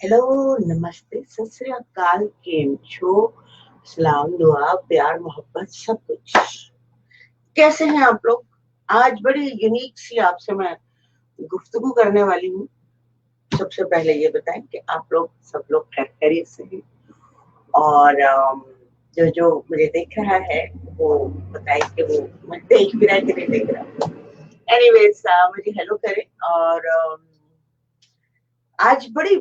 Hello, नमस्ते, सत श्री अकाल, केम छो, सलाम, दुआ, प्यार, मोहब्बत, सब कुछ। कैसे हैं आप लोग? आज बड़ी यूनिक सी आपसे मैं गुफ्तगू करने वाली हूँ। सबसे पहले ये बताएं कि आप लोग सब लोग खैरियत से हैं और जो जो मुझे देख रहा है वो बताए कि वो मुझे देख भी रहा है कि नहीं देख रहा। एनीवेज, मुझे हेलो करें। और आज बड़ी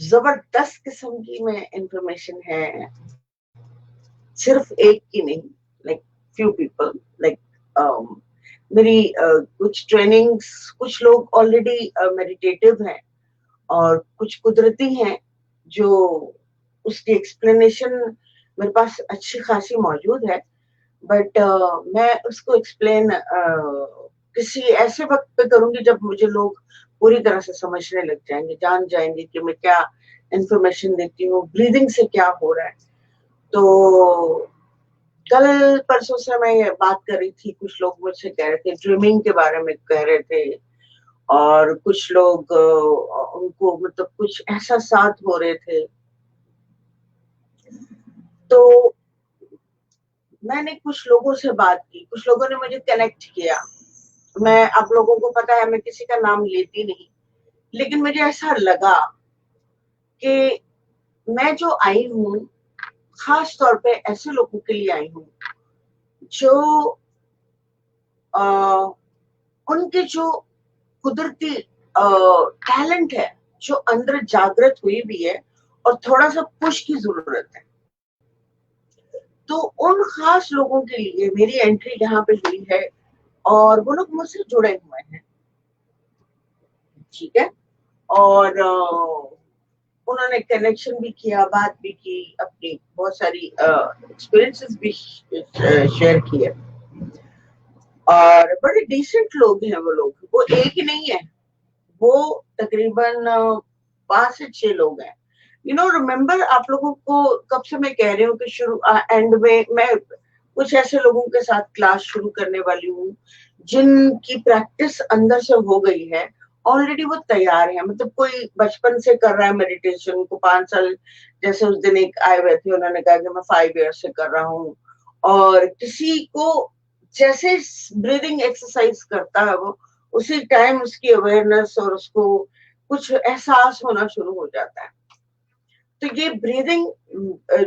जबरदस्त किस्म की में इंफॉर्मेशन है, सिर्फ एक की नहीं, लाइक फ्यू पीपल, लाइक मेरी कुछ ट्रेनिंग्स, कुछ लोग ऑलरेडी मेडिटेटिव हैं और कुछ कुदरती हैं जो उसकी एक्सप्लेनेशन मेरे पास अच्छी खासी मौजूद है। बट मैं उसको एक्सप्लेन किसी ऐसे वक्त पे करूंगी जब मुझे लोग पूरी तरह से समझने लग जाएंगे, जान जाएंगे कि मैं क्या इंफॉर्मेशन देती हूँ, ब्रीदिंग से क्या हो रहा है। तो कल परसों से मैं ये बात कर रही थी, कुछ लोग मुझसे कह रहे थे, ड्रीमिंग के बारे में कह रहे थे, और कुछ लोग उनको मतलब कुछ एहसासात हो रहे थे। तो मैंने कुछ लोगों से बात की, कुछ लोगों ने मुझे कनेक्ट किया। मैं, आप लोगों को पता है, मैं किसी का नाम लेती नहीं, लेकिन मुझे ऐसा लगा कि मैं जो आई हूँ खास तौर पे ऐसे लोगों के लिए आई हूँ जो आ, उनके जो कुदरती टैलेंट है, जो अंदर जागृत हुई भी है, और थोड़ा सा पुश की जरूरत है। तो उन खास लोगों के लिए मेरी एंट्री यहाँ पे हुई है और वो लोग मुझसे जुड़े हुए हैं, ठीक है। और उन्होंने कनेक्शन भी किया, बात भी की, अपनी बहुत सारी एक्सपीरियंसेस भी शेयर किए। और बड़े डिसेंट लोग हैं वो लोग, वो एक ही नहीं है, वो तकरीबन 5 से 6 लोग हैं। रिमेम्बर, आप लोगों को कब से मैं कह रही हूँ कि शुरू एंड में मैं कुछ ऐसे लोगों के साथ क्लास शुरू करने वाली हूँ जिनकी प्रैक्टिस अंदर से हो गई है, ऑलरेडी वो तैयार है। मतलब कोई बचपन से कर रहा है मेडिटेशन को, 5 साल, जैसे उस दिन एक आए हुए थे, उन्होंने कहा कि मैं 5 ईयर से कर रहा हूँ। और किसी को जैसे ब्रीदिंग एक्सरसाइज करता है वो, उसी टाइम उसकी अवेयरनेस और उसको कुछ एहसास होना शुरू हो जाता है। तो ये ब्रीदिंग,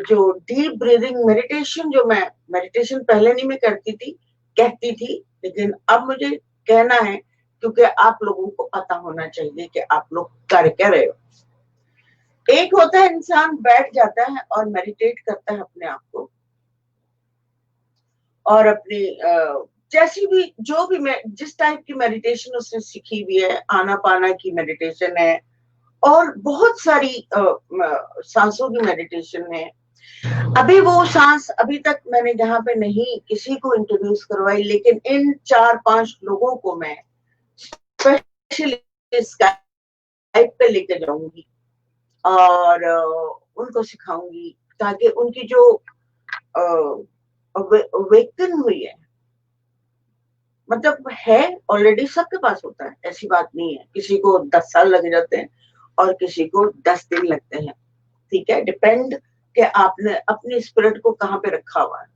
जो डीप ब्रीदिंग मेडिटेशन, जो मैं मेडिटेशन पहले नहीं मैं करती थी, कहती थी, लेकिन अब मुझे कहना है क्योंकि आप लोगों को पता होना चाहिए कि आप लोग कर क्या रहे हो। एक होता है इंसान बैठ जाता है और मेडिटेट करता है अपने आप को, और अपनी जैसी भी जो भी जिस टाइप की मेडिटेशन उसने सीखी हुई है, आना पाना की मेडिटेशन है, और बहुत सारी सांसों की मेडिटेशन है। अभी वो सांस अभी तक मैंने जहां पे नहीं किसी को इंट्रोड्यूस करवाई, लेकिन इन 4-5 लोगों को मैं स्पेशली स्काइप पे लेके जाऊंगी और उनको सिखाऊंगी, ताकि उनकी जो अवेकन हुई है, मतलब है, ऑलरेडी सबके पास होता है, ऐसी बात नहीं है। किसी को 10 साल लग जाते हैं और किसी को 10 दिन लगते हैं, ठीक है, डिपेंड कि आपने अपनी स्पिरिट को कहाँ पे रखा हुआ है।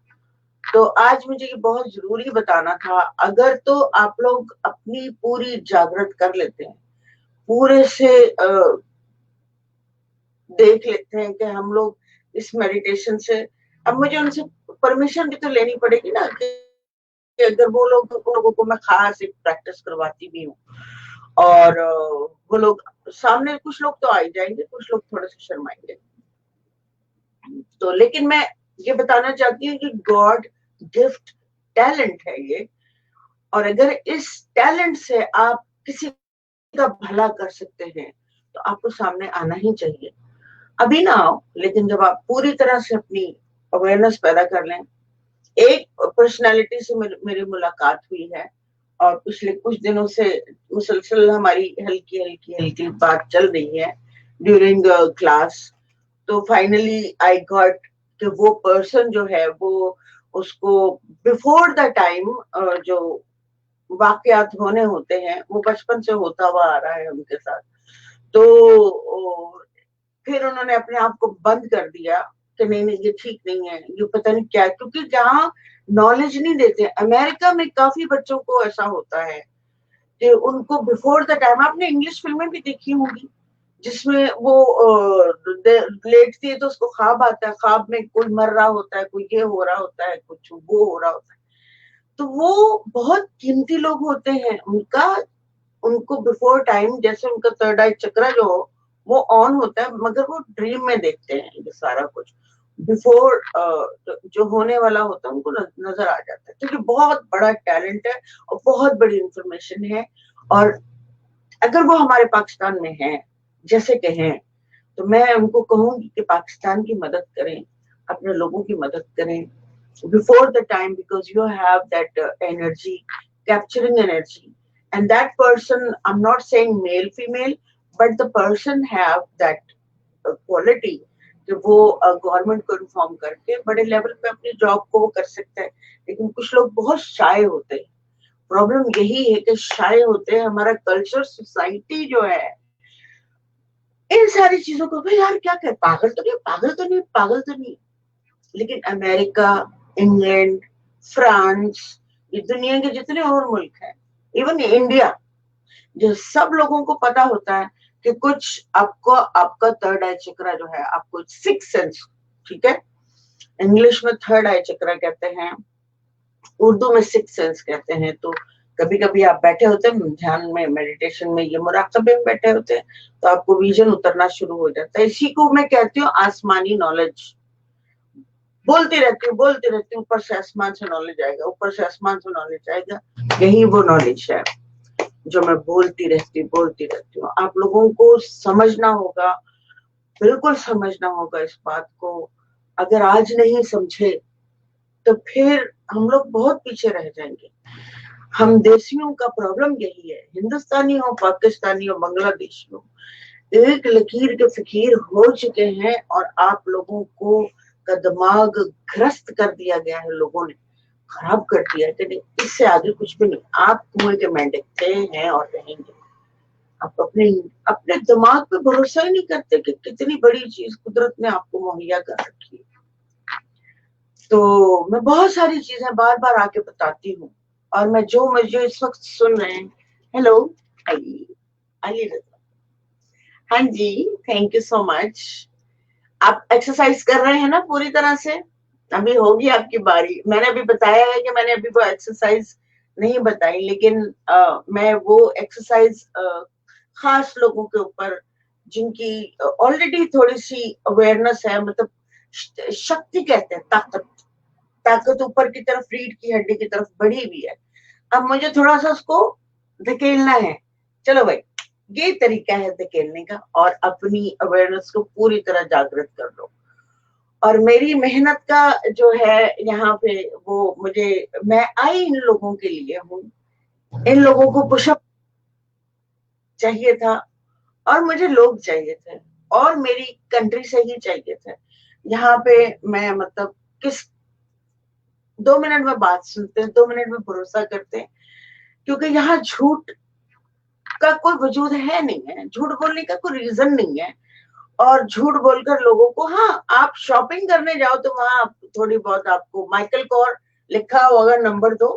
तो आज मुझे ये बहुत जरूरी बताना था। अगर तो आप लोग अपनी पूरी जागृत कर लेते हैं, पूरे से देख लेते हैं कि हम लोग इस मेडिटेशन से, अब मुझे उनसे परमिशन भी तो लेनी पड़ेगी ना, कि अगर वो लोग, उन लोगों को मैं खास एक प्रैक्टिस करवाती भी हूँ, और वो लोग सामने, कुछ लोग तो आ ही जाएंगे, कुछ लोग थोड़े से शर्माएंगे। तो लेकिन मैं ये बताना चाहती हूँ कि गॉड गिफ्ट टैलेंट है ये, और अगर इस टैलेंट से आप किसी का भला कर सकते हैं तो आपको सामने आना ही चाहिए। अभी ना आओ, लेकिन जब आप पूरी तरह से अपनी अवेयरनेस पैदा कर लें। एक पर्सनालिटी से मेरी मुलाकात हुई है, और पिछले कुछ दिनों से मुसलसल हमारी हल्की हल्की हल्की बात चल रही है ड्यूरिंग क्लास। तो फाइनली आई गॉट कि वो पर्सन जो है वो, उसको बिफोर द टाइम जो वाकयात होने होते हैं वो बचपन से होता हुआ आ रहा है उनके साथ। तो फिर उन्होंने अपने आप को बंद कर दिया कि नहीं नहीं ये ठीक नहीं है, ये पता नहीं क्या, क्योंकि जहाँ नॉलेज नहीं देते। अमेरिका में काफी बच्चों को ऐसा होता है कि उनको बिफोर द टाइम, आपने इंग्लिश फिल्में भी देखी होंगी जिसमें वो लेटती है तो उसको ख्वाब आता है, ख्वाब में कोई मर रहा होता है, कोई ये हो रहा होता है, कुछ वो हो रहा होता है। तो वो बहुत कीमती लोग होते हैं, उनको बिफोर टाइम जैसे उनका थर्ड आई चक्र जो हो वो ऑन होता है, मगर वो ड्रीम में देखते हैं ये सारा कुछ बिफोर जो होने वाला होता है उनको नजर आ जाता है। क्योंकि बहुत बड़ा टैलेंट है और बहुत बड़ी इंफॉर्मेशन है, और अगर वो हमारे पाकिस्तान में है जैसे कहें, तो मैं उनको कहूंगी कि पाकिस्तान की मदद करें, अपने लोगों की मदद करें before the time, because you have that energy, capturing energy, and that person, I'm not saying male female, but the person have that quality कि वो गवर्नमेंट को इन्फॉर्म करके बड़े लेवल पे अपनी जॉब को वो कर सकते हैं। लेकिन कुछ लोग बहुत शाय होते हैं, प्रॉब्लम यही है कि शाय होते हैं। हमारा कल्चर, सोसाइटी जो है इन सारी चीजों को, भाई यार क्या कर, पागल तो नहीं, पागल तो नहीं, पागल तो नहीं। लेकिन अमेरिका, इंग्लैंड, फ्रांस, ये दुनिया के जितने और मुल्क हैं, इवन इंडिया, जो सब लोगों को पता होता है कि कुछ आपको, आपका थर्ड आई चक्र जो है, आपको सिक्स सेंस, ठीक है, इंग्लिश में थर्ड आई चक्र कहते हैं, उर्दू में सिक्स सेंस कहते हैं। तो कभी कभी आप बैठे होते हैं ध्यान में, मेडिटेशन में, ये मुराकबे में बैठे होते हैं, तो आपको विजन उतरना शुरू हो जाता है। इसी को मैं कहती हूँ आसमानी नॉलेज। बोलती रहती हूँ, ऊपर से आसमान से नॉलेज आएगा, ऊपर से आसमान से नॉलेज आएगा। यही वो नॉलेज है जो मैं बोलती रहती हूँ। आप लोगों को समझना होगा, बिल्कुल समझना होगा इस बात को। अगर आज नहीं समझे तो फिर हम लोग बहुत पीछे रह जाएंगे। हम देशियों का प्रॉब्लम यही है, हिंदुस्तानी हो, पाकिस्तानी हो, बांग्लादेशी हो, एक लकीर के फकीर हो चुके हैं, और आप लोगों को का दिमाग ग्रस्त कर दिया गया है, लोगों ने खराब कर दिया है कि नहीं, इससे आगे कुछ भी नहीं। आप कुएं के मेंढक थे, हैं और रहेंगे। आप अपने अपने दिमाग पे भरोसा ही नहीं करते कि कितनी बड़ी चीज कुदरत ने आपको मुहैया कर रखी है। तो मैं बहुत सारी चीजें बार बार आके बताती हूँ, और मैं जो मुझे इस वक्त सुन रहे हैं, हेलो, आइए, हाँ जी, थैंक यू सो मच। आप एक्सरसाइज कर रहे हैं ना पूरी तरह से? अभी होगी आपकी बारी। मैंने अभी बताया है कि मैंने अभी वो एक्सरसाइज नहीं बताई, लेकिन मैं वो एक्सरसाइज खास लोगों के ऊपर जिनकी ऑलरेडी थोड़ी सी अवेयरनेस है, मतलब शक्ति कहते हैं, ताकत, ताकत ऊपर की तरफ, रीढ़ की हड्डी की तरफ बढ़ी हुई है। अब मुझे थोड़ा सा उसको धकेलना है। चलो भाई, ये तरीका है धकेलने का, और अपनी अवेयरनेस को पूरी तरह जागृत कर लो। और मेरी मेहनत का जो है यहाँ पे, वो मुझे, मैं आई इन लोगों के लिए हूँ। इन लोगों को पुशअप चाहिए था, और मुझे लोग चाहिए थे, और मेरी कंट्री से ही चाहिए थे। यहाँ पे मैं मतलब किस 2 मिनट में बात सुनते हैं, 2 मिनट में भरोसा करते हैं, क्योंकि यहाँ झूठ का कोई वजूद है नहीं है, झूठ बोलने का कोई रीजन नहीं है। और झूठ बोलकर लोगों को, हाँ, आप शॉपिंग करने जाओ तो वहां थोड़ी बहुत आपको माइकल कॉर लिखा होगा नंबर 2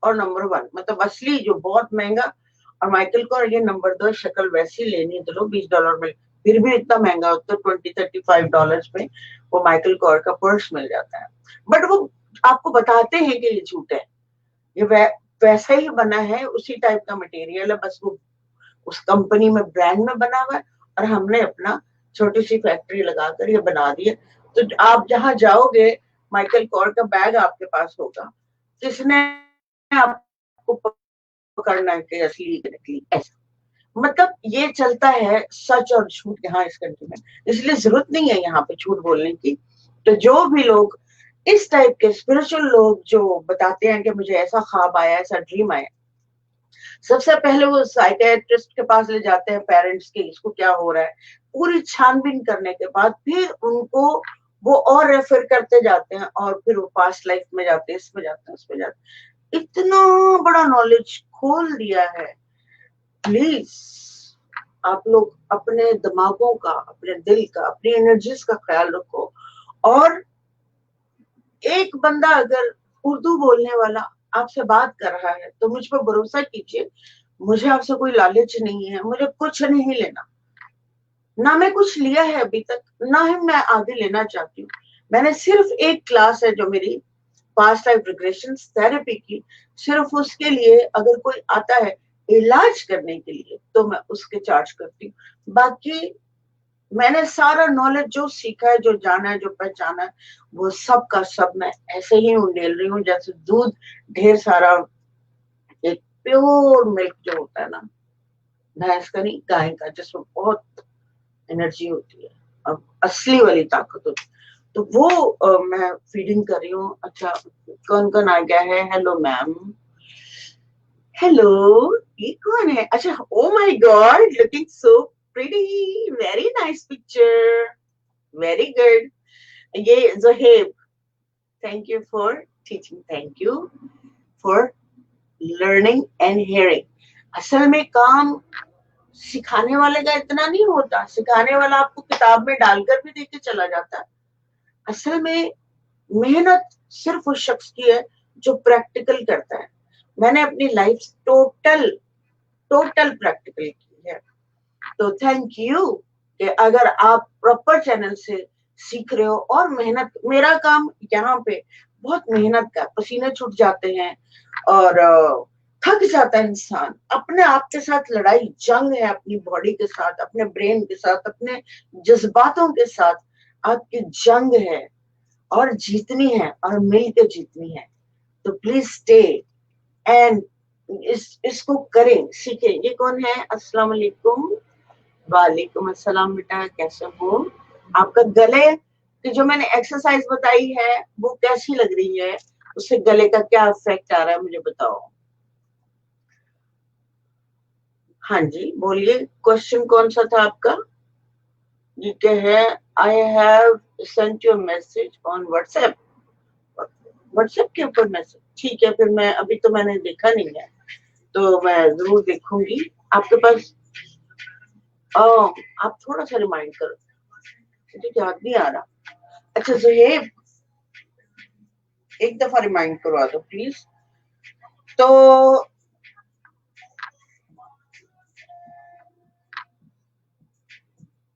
और नंबर 1, मतलब असली जो बहुत महंगा, और माइकल कॉर ये नंबर 2, शक्ल वैसी लेनी है तो लो $20 में, फिर भी इतना महंगा होता है, $20-35 में वो माइकल कॉर का पर्स मिल जाता है। बट वो आपको बताते हैं कि ये झूठ है, ये वैसा ही बना है, उसी टाइप का मटेरियल है, बस वो उस कंपनी में, ब्रांड में बना हुआ है, और हमने अपना छोटी सी फैक्ट्री लगाकर ये बना दिया। तो आप जहां जाओगे, माइकल कॉर का बैग आपके पास होगा, किसने आपको पकड़ना है कि असली नकली, ऐसा। मतलब ये चलता है सच और झूठ यहाँ इस कंट्री में, इसलिए जरूरत नहीं है यहाँ पे झूठ बोलने की। तो जो भी लोग इस टाइप के स्पिरिचुअल लोग जो बताते हैं कि मुझे ऐसा ख्वाब आया, ऐसा ड्रीम आया, सबसे पहले वो साइकियाट्रिस्ट के पास ले जाते हैं, पेरेंट्स के, इसको क्या हो रहा है, पूरी छानबीन करने के बाद फिर उनको वो और रेफर करते जाते हैं, और फिर वो पास्ट लाइफ में जाते हैं, इसमें जाते हैं, उसमें जाते हैं। इतना बड़ा नॉलेज खोल दिया है। प्लीज आप लोग अपने दिमागों का, अपने दिल का, अपनी एनर्जीज का ख्याल रखो। और एक बंदा अगर उर्दू बोलने वाला आपसे बात कर रहा है तो मुझ पर भरोसा कीजिए, मुझे आपसे कोई लालच नहीं है, मुझे कुछ नहीं लेना, ना मैं कुछ लिया है अभी तक, ना ही मैं आगे लेना चाहती हूँ। मैंने सिर्फ एक क्लास है जो मेरी पास्ट लाइफ रिग्रेशन थेरेपी की, सिर्फ उसके लिए अगर कोई आता है इलाज करने के लिए तो मैं उसके चार्ज करती हूँ। बाकी मैंने सारा नॉलेज जो सीखा है, जो जाना है, जो पहचाना है, वो सब का सब मैं ऐसे ही उंडेल रही हूँ जैसे दूध ढेर सारा, एक प्योर मिल्क जो होता है ना, भैंस का नहीं गाय का, जिसमें बहुत एनर्जी होती है, अब असली वाली ताकत होती है, तो वो मैं फीडिंग कर रही हूँ। अच्छा, कौन कौन आ गया है? हेलो मैम, हेलो, ये कौन है? अच्छा, oh my God, looking so pretty, very nice picture, very good. ये Zoheb, thank you for teaching, thank you for learning and hearing. असल में काम सिखाने वाले का इतना नहीं होता, सिखाने वाला आपको किताब में डालकर भी देके चला जाता है। असल में मेहनत सिर्फ उस शख्स की है जो प्रैक्टिकल करता है। मैंने अपनी लाइफ टोटल टोटल प्रैक्टिकल की है। तो थैंक यू कि अगर आप प्रॉपर चैनल से सीख रहे हो। और मेहनत, मेरा काम यहाँ पे बहुत मेहनत का, पसीने छूट जाते हैं और थक जाता है इंसान, अपने आप के साथ लड़ाई जंग है, अपनी बॉडी के साथ, अपने ब्रेन के साथ, अपने जज्बातों के साथ आपकी जंग है और जीतनी है और मिल के जीतनी है। तो प्लीज स्टे एंड इसको करें, सीखें। ये कौन है? अस्सलाम वालेकुम। वालेकुम अस्सलाम बेटा, कैसे हो? आपका गले की जो मैंने एक्सरसाइज बताई है वो कैसी लग रही है? उससे गले का क्या इफेक्ट आ रहा है मुझे बताओ। हाँ जी बोलिए, क्वेश्चन कौन सा था आपका? ये क्या है? I have sent you message on WhatsApp. WhatsApp के ऊपर मैसेज, ठीक है, फिर मैं अभी तो मैंने देखा नहीं है, तो मैं जरूर देखूंगी। आपके पास आप थोड़ा सा रिमाइंड करो, मुझे याद नहीं आ रहा। अच्छा ज़ुहैब, एक दफा रिमाइंड करवा दो प्लीज। तो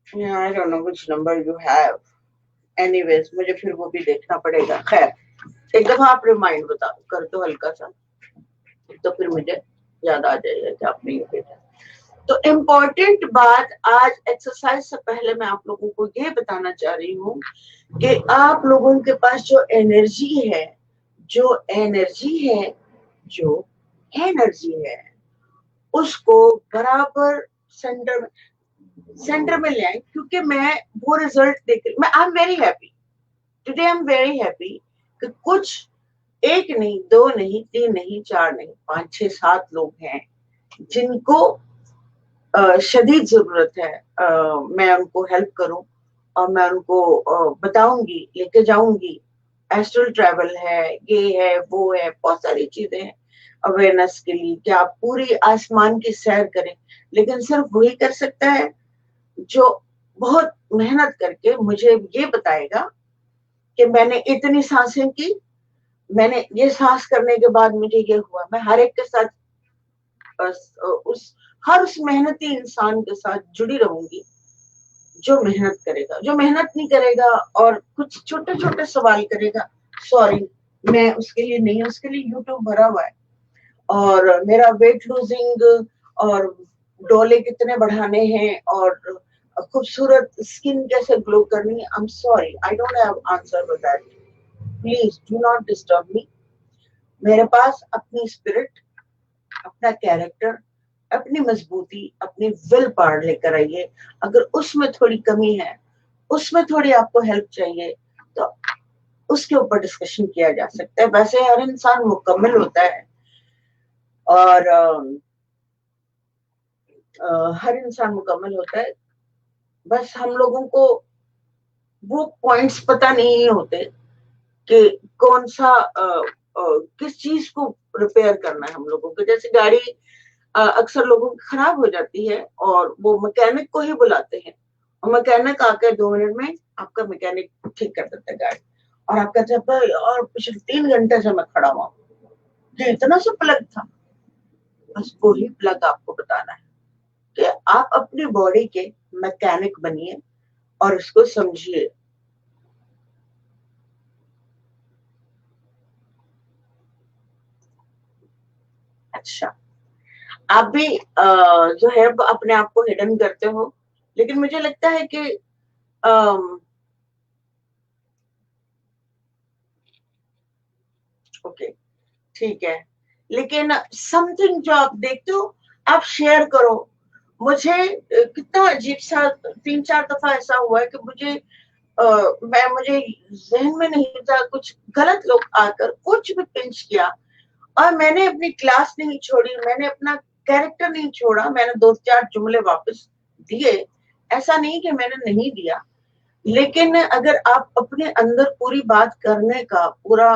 I don't know which number you have, anyways मुझे फिर वो भी देखना पड़ेगा। खैर, एक दफा आप रिमाइंड बता कर दो हल्का सा, तो फिर मुझे याद आ जाएगा कि आपने ये भेजा। तो इम्पोर्टेंट बात आज एक्सरसाइज से पहले मैं आप लोगों को ये बताना चाह रही हूँ कि आप लोगों के पास जो एनर्जी है, जो एनर्जी है, जो एनर्जी है, उसको बराबर सेंटर में, सेंटर में ले आए। क्योंकि मैं वो रिजल्ट देख रही, मैं I am very happy today, I am very happy कि कुछ एक नहीं, दो नहीं, तीन नहीं, चार नहीं, 5 6 7 लोग हैं जिनको शदीद जरूरत है मैं उनको हेल्प करूं, और मैं उनको बताऊंगी, लेके जाऊंगी। एस्ट्रल ट्रैवल है, ये है, वो है, बहुत सारी चीजें हैं अवेयरनेस के लिए कि आप पूरी आसमान की सैर करें। लेकिन सिर्फ वही कर सकता है जो बहुत मेहनत करके मुझे ये बताएगा कि मैंने इतनी सांसें की, मैंने ये सांस करने के बाद मुझे ये हुआ। मैं हर एक के साथ उस हर उस मेहनती इंसान के साथ जुड़ी रहूंगी जो मेहनत करेगा। जो मेहनत नहीं करेगा और कुछ छोटे छोटे सवाल करेगा, सॉरी मैं उसके लिए नहीं, उसके लिए यूट्यूब भरा हुआ है। और मेरा वेट लूजिंग और डोले कितने बढ़ाने हैं और खूबसूरत स्किन कैसे ग्लो करनी है, I am sorry, I don't have answer for that, please do not disturb me. मेरे पास अपनी स्पिरिट, अपना कैरेक्टर, अपनी मजबूती, अपनी विल पावर लेकर आइए। अगर उसमें थोड़ी कमी है, उसमें थोड़ी आपको हेल्प चाहिए, तो उसके ऊपर डिस्कशन किया जा सकता है। वैसे हर इंसान मुकम्मल होता है और हर इंसान मुकम्मल होता है, बस हम लोगों को वो पॉइंट्स पता नहीं होते कि कौन सा किस चीज को रिपेयर करना है हम लोगों को। जैसे गाड़ी अक्सर लोगों की खराब हो जाती है और वो मैकेनिक को ही बुलाते हैं और मैकेनिक आकर 2 मिनट में आपका मैकेनिक ठीक कर देता है गाड़ी। और आप कहते हैं और पिछले 3 घंटे से मैं खड़ा हुआ, ये इतना सा प्लग था। बस वही प्लग आपको बताना है कि आप अपनी बॉडी के मैकेनिक बनिए और इसको समझिए। अच्छा, आप भी जो है अपने आप को हिडन करते हो, लेकिन मुझे लगता है कि ओके ठीक है, लेकिन समथिंग जो आप देखते हो आप शेयर करो। मुझे कितना अजीब सा 3-4 दफा ऐसा हुआ है कि मुझे जहन में नहीं था, कुछ गलत लोग आकर कुछ भी पिंच किया और मैंने अपनी क्लास नहीं छोड़ी, मैंने अपना कैरेक्टर नहीं छोड़ा, मैंने 2-4 जुमले वापस दिए। ऐसा नहीं कि मैंने नहीं दिया, लेकिन अगर आप अपने अंदर पूरी बात करने का पूरा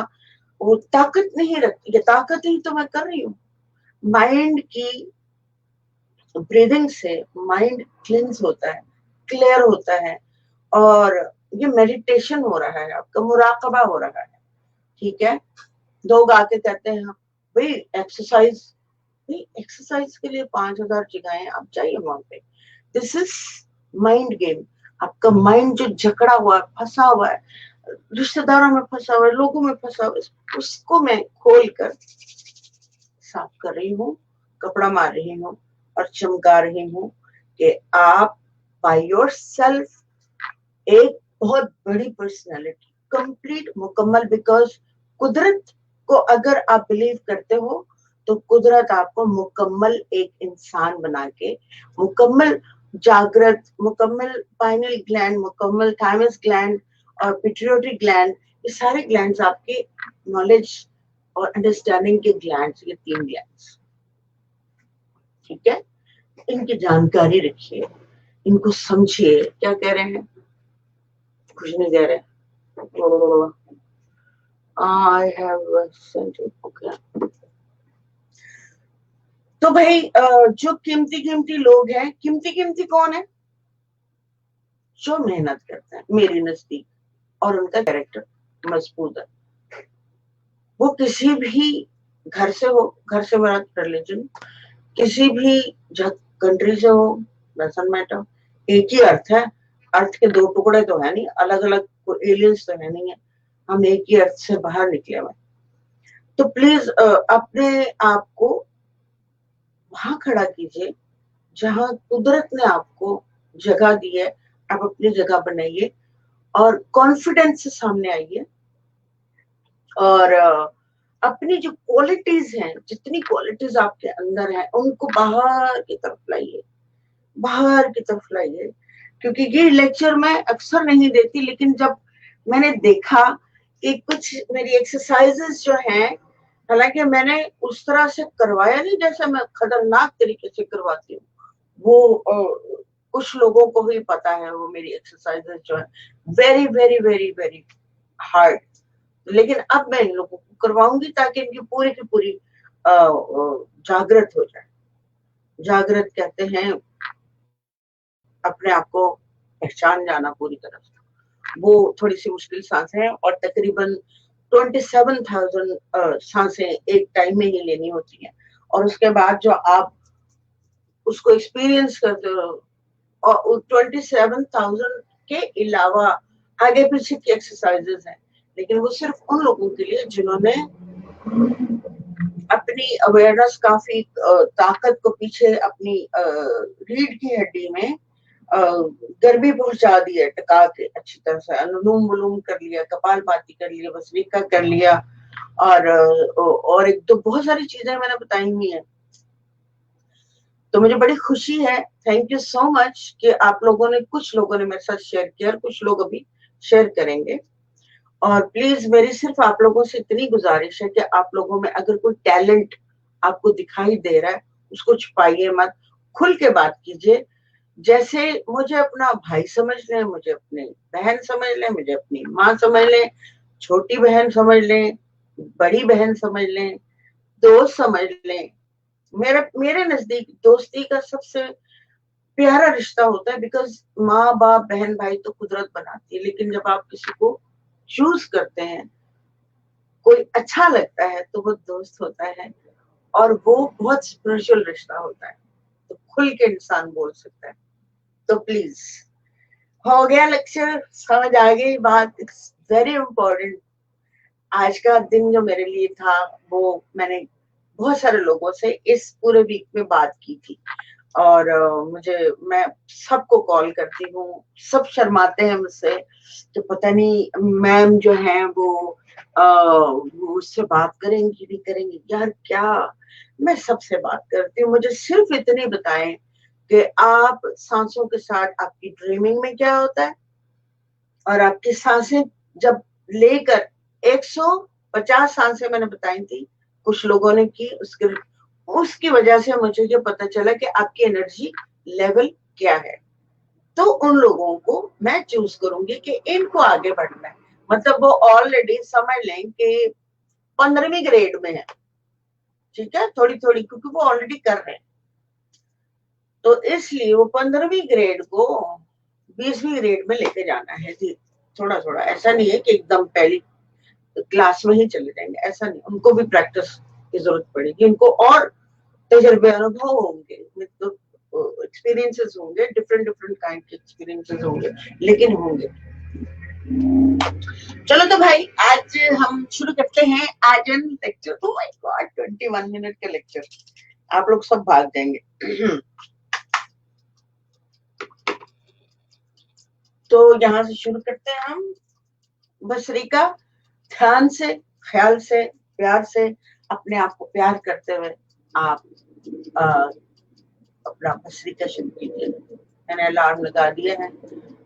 वो ताकत नहीं रखती, ये ताकत ही तो मैं कर रही हूँ। माइंड की ब्रीदिंग से माइंड क्लींस होता है, क्लियर होता है और ये मेडिटेशन हो रहा है, आपका मुराकबा हो रहा है। ठीक है, लोग आके कहते हैं भाई एक्सरसाइज, नहीं एक्सरसाइज के लिए 5,000 जगहें, आप जाइए वहां पे। This is mind game. आपका माइंड जो जकड़ा हुआ है, फंसा हुआ है, रिश्तेदारों में फंसा हुआ है, लोगों में फंसा हुआ है, उसको मैं खोल कर साफ कर रही हूँ, कपड़ा मार रही हूँ और चमका रही हूँ कि आप बाय योर सेल्फ एक बहुत बड़ी पर्सनालिटी, कंप्लीट, मुकम्मल। बिकॉज कुदरत को अगर आप बिलीव करते हो तो कुदरत आपको मुकम्मल एक इंसान बना के, मुकम्मल जागृत, मुकम्मल पाइनल ग्लैंड, मुकम्मल थाइमस ग्लैंड और पिट्यूटरी ग्लैंड, ये सारे ग्लैंड्स आपके नॉलेज और अंडरस्टैंडिंग के ग्लैंड्स, ये 3 ग्लैंड्स। ठीक है, इनकी जानकारी रखिए, इनको समझिए। क्या कह रहे हैं? कुछ नहीं कह रहे। I have sent it. Okay. तो भाई जो कीमती कीमती लोग हैं, कीमती कीमती कौन है? जो मेहनत करते हैं मेरे नजदीक और उनका कैरेक्टर मजबूत है। वो किसी भी घर से हो, घर से मेरा रिलीजन, किसी भी कंट्री से हो, डजंट मैटर, एक ही अर्थ है। अर्थ के 2 टुकड़े तो है नहीं, अलग अलग एलियंस तो है नहीं है, हम एक ही अर्थ से बाहर निकले हुए। तो प्लीज अपने आप को वहां खड़ा कीजिए जहां कुदरत ने आपको जगह दी है। आप अपनी जगह बनाइए और कॉन्फिडेंस से सामने आइए और अपनी जो क्वालिटीज हैं, जितनी क्वालिटीज आपके अंदर हैं, उनको बाहर की तरफ लाइए, बाहर की तरफ लाइए। क्योंकि ये लेक्चर मैं अक्सर नहीं देती, लेकिन जब मैंने देखा कि कुछ मेरी एक्सरसाइजेस जो हैं, हालांकि मैंने उस तरह से करवाया नहीं जैसे मैं खतरनाक तरीके से करवाती हूँ, वो कुछ लोगों को ही पता है, वो मेरी एक्सरसाइजेस जो है very very very very hard. लेकिन अब मैं इन लोगों को करवाऊंगी ताकि इनकी पूरी की पूरी जागृत हो जाए। जागृत कहते हैं अपने आप को पहचान जाना पूरी तरह से। वो थोड़ी सी मुश्किल सांसें हैं और तकरीबन 27,000 सांसें एक टाइम में ही लेनी होती हैं और उसके बाद जो आप उसको एक्सपीरियंस करते हो, और 27,000 के अलावा आगे पीछे की एक्सरसाइजेस हैं, लेकिन वो सिर्फ उन लोगों के लिए जिन्होंने अपनी अवेयरनेस काफी ताकत को पीछे अपनी रीढ़ की हड्डी में गर्मी पहुंचा दी है, टका के अच्छी तरह से अनुलोम विलोम कर लिया, कपालभाति कर लिया, भस्त्रिका कर लिया और एक तो बहुत सारी चीजें मैंने बताई हुई हैं। तो मुझे बड़ी खुशी है, थैंक यू सो मच कि आप लोगों ने, कुछ लोगों ने मेरे साथ शेयर किया, कुछ लोग अभी शेयर करेंगे। और प्लीज मेरी सिर्फ आप लोगों से इतनी गुजारिश है कि आप लोगों में अगर कोई टैलेंट आपको दिखाई दे रहा है, उसको छुपाइए मत, खुल के बात कीजिए। जैसे मुझे अपना भाई समझ लें, मुझे अपनी बहन समझ लें, मुझे अपनी माँ समझ लें, छोटी बहन समझ लें, बड़ी बहन समझ लें, दोस्त समझ लें, मेरे नजदीक दोस्ती का सबसे प्यारा रिश्ता होता है, बिकॉज माँ बाप बहन भाई तो कुदरत बनाती है, लेकिन जब आप किसी को चूज करते हैं, कोई अच्छा लगता है, तो वो दोस्त होता है, और वो बहुत स्पिरिचुअल रिश्ता होता है, तो खुल के इंसान बोल सकता है। तो प्लीज, हो गया लेक्चर, समझ आ गई बात, इट्स वेरी इंपॉर्टेंट। आज का दिन जो मेरे लिए था, वो मैंने बहुत सारे लोगों से इस पूरे वीक में बात की थी, और मैं सबको कॉल करती हूँ, सब शर्माते हैं मुझसे कि पता नहीं मैम जो है वो मुझसे बात करेंगी नहीं करेंगी। यार क्या, मैं सबसे बात करती हूँ, मुझे सिर्फ इतनी बताएं कि आप सांसों के साथ आपकी ड्रीमिंग में क्या होता है, और आपकी सांसें जब लेकर 150 सांसें मैंने बताई थी, कुछ लोगों ने की, उसके उसकी वजह से मुझे ये पता चला कि आपकी एनर्जी लेवल क्या है। तो उन लोगों को मैं चूज करूंगी कि इनको आगे बढ़ना है, मतलब वो ऑलरेडी समझ लें कि 15वीं ग्रेड में है, ठीक है, थोड़ी थोड़ी, क्योंकि वो ऑलरेडी कर रहे हैं, तो इसलिए वो 15वीं ग्रेड को 20वीं ग्रेड में लेके जाना है जी। थोड़ा थोड़ा, ऐसा नहीं है कि एकदम पहली क्लास में ही चले जाएंगे, ऐसा नहीं, उनको भी प्रैक्टिस की जरूरत पड़ेगी, उनको और तजर्बे अनुभव होंगे, मतलब एक्सपीरियंसेस होंगे, डिफरेंट डिफरेंट काइंड के एक्सपीरियंसेस होंगे, लेकिन होंगे। चलो तो भाई, आज हम शुरू करते हैं आज lecture. Oh my God, 21 minute का लेक्चर, आप लोग सब भाग जाएंगे। तो यहाँ से शुरू करते हैं हम। बसरिका, ध्यान से, ख्याल से, प्यार से, अपने आप को प्यार करते हुए आप अपना बसरिका शुरू कीजिए। मैंने अलार्म लगा दिया है,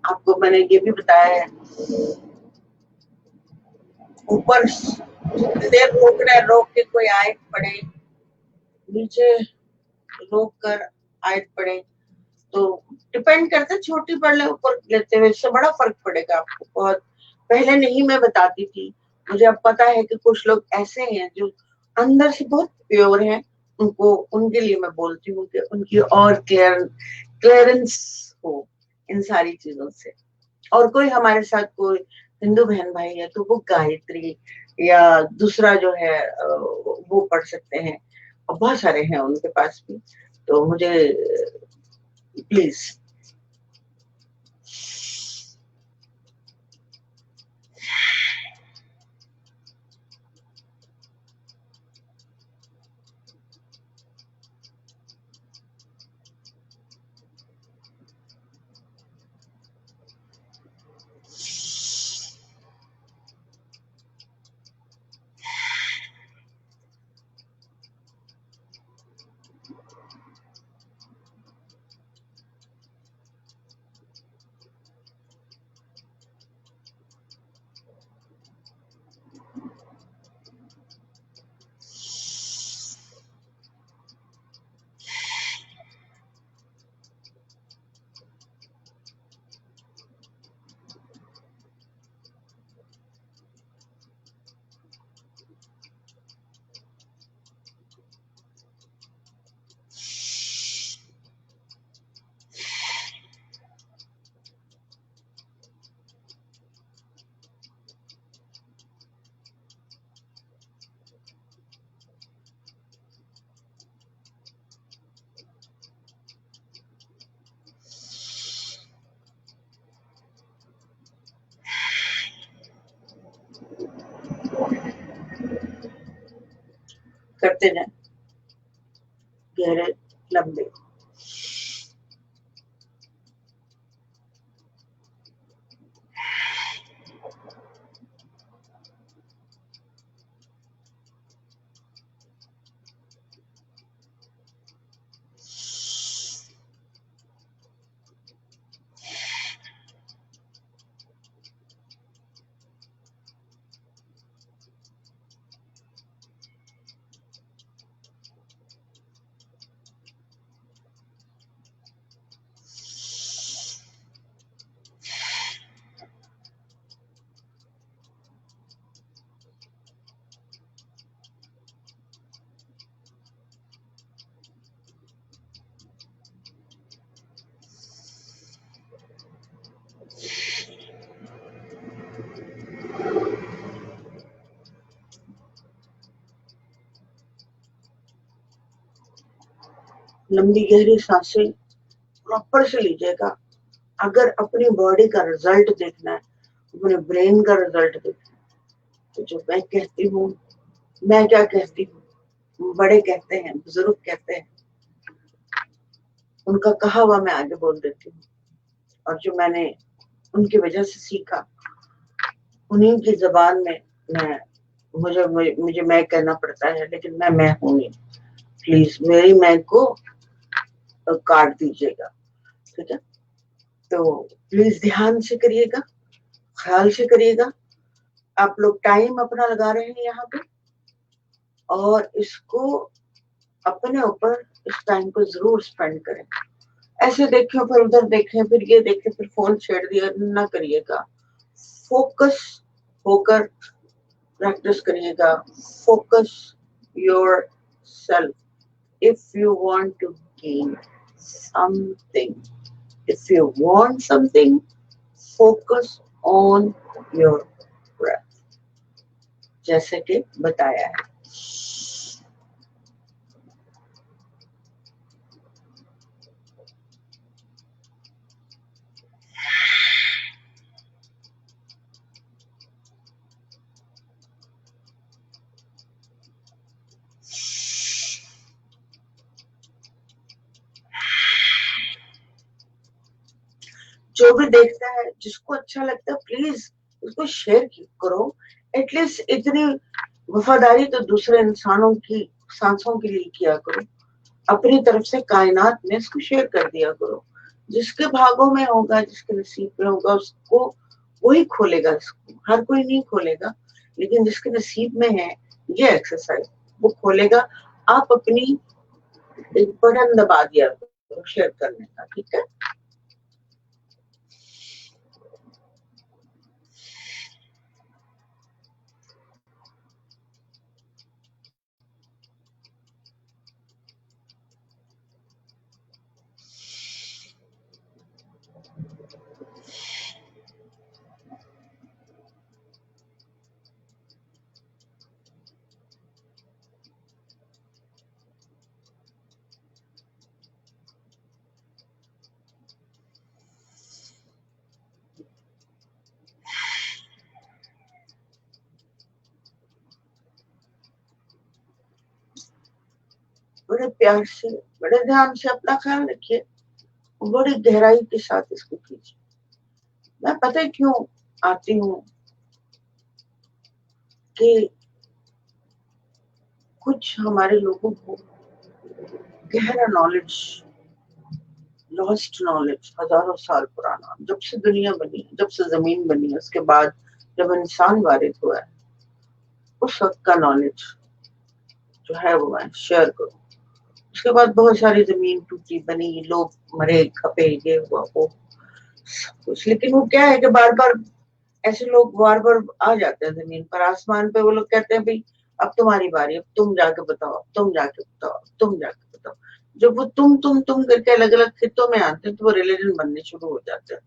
आपको मैंने ये भी बताया है, ऊपर जितनी देर रोकना है रोक के कोई आयत पढ़े, नीचे रोक कर आयत पढ़े, तो डिपेंड करता है, छोटी पढ़ ले ऊपर लेते हुए, इससे बड़ा फर्क पड़ेगा आपको बहुत। पहले नहीं मैं बताती थी, मुझे अब पता है कि कुछ लोग ऐसे हैं जो अंदर से बहुत प्योर हैं, उनको, उनके लिए मैं बोलती हूँ कि उनकी और क्लियरेंस हो इन सारी चीजों से। और कोई हमारे साथ कोई हिंदू बहन भाई है तो वो गायत्री या दूसरा जो है वो पढ़ सकते हैं, और बहुत सारे हैं उनके पास भी। तो मुझे प्लीज, करते जाए गहरे लंबे। लंबी गहरी सांसें प्रॉपर से लीजिएगा। अगर अपनी बॉडी का रिजल्ट देखना है, अपने ब्रेन का रिजल्ट देखना है, तो जो मैं कहती हूँ, मैं क्या कहती हूँ, बड़े कहते हैं, बुजुर्ग कहते हैं, उनका कहा हुआ मैं आगे बोल देती हूँ। और जो मैंने उनकी वजह से सीखा, उन्हीं की जबान में मैं मुझे मैं कहना पड़ता है, लेकिन मैं हूं नहीं। प्लीज मेरी मैं को काट दीजिएगा, ठीक है? तो प्लीज ध्यान से करिएगा, ख्याल से करिएगा। आप लोग टाइम अपना लगा रहे हैं यहाँ पे, और इसको अपने ऊपर इस टाइम को जरूर स्पेंड करें। ऐसे देखें फिर उधर देखें, फिर ये देखें, फिर फोन छेड़ दिया, ना करिएगा। फोकस होकर प्रैक्टिस करिएगा। Focus yourself. If you want to gain something, if you want something, focus on your breath, जैसे कि बताया है। जो भी देखता है, जिसको अच्छा लगता है, प्लीज उसको शेयर करो। एटलीस्ट इतनी वफादारी तो दूसरे इंसानों की सांसों के लिए किया करो। अपनी तरफ से कायनात में इसको शेयर कर दिया करो। जिसके भागों में होगा, जिसके नसीब में होगा, उसको वही खोलेगा। इसको हर कोई नहीं खोलेगा, लेकिन जिसके नसीब में है ये एक्सरसाइज, वो खोलेगा। आप अपनी एक बटन दबा दिया करो शेयर करने का, ठीक है? बड़े प्यार से, बड़े ध्यान से अपना ख्याल रखिए, बड़ी गहराई के साथ इसको कीजिए। मैं पता है क्यों आती हूँ कि कुछ हमारे लोगों को गहरा नॉलेज, लॉस्ट नॉलेज, हजारों साल पुराना, जब से दुनिया बनी, जब से जमीन बनी, उसके बाद जब इंसान वारिद हुआ है, उस वक्त का नॉलेज जो है वो मैं शेयर करूँ। उसके बाद बहुत सारी जमीन टूटी, बनी, लोग मरे, खपे, ये हुआ, वो सब कुछ। लेकिन वो क्या है कि बार बार ऐसे लोग बार बार आ जाते हैं जमीन पर, आसमान पे। वो लोग कहते हैं भाई अब तुम्हारी बारी, अब तुम जाके बताओ, तुम जाके बताओ, तुम जाके बताओ। जब वो तुम करके अलग अलग खितों में आते हैं, तो वो रिलीजन बनने शुरू हो जाते हैं।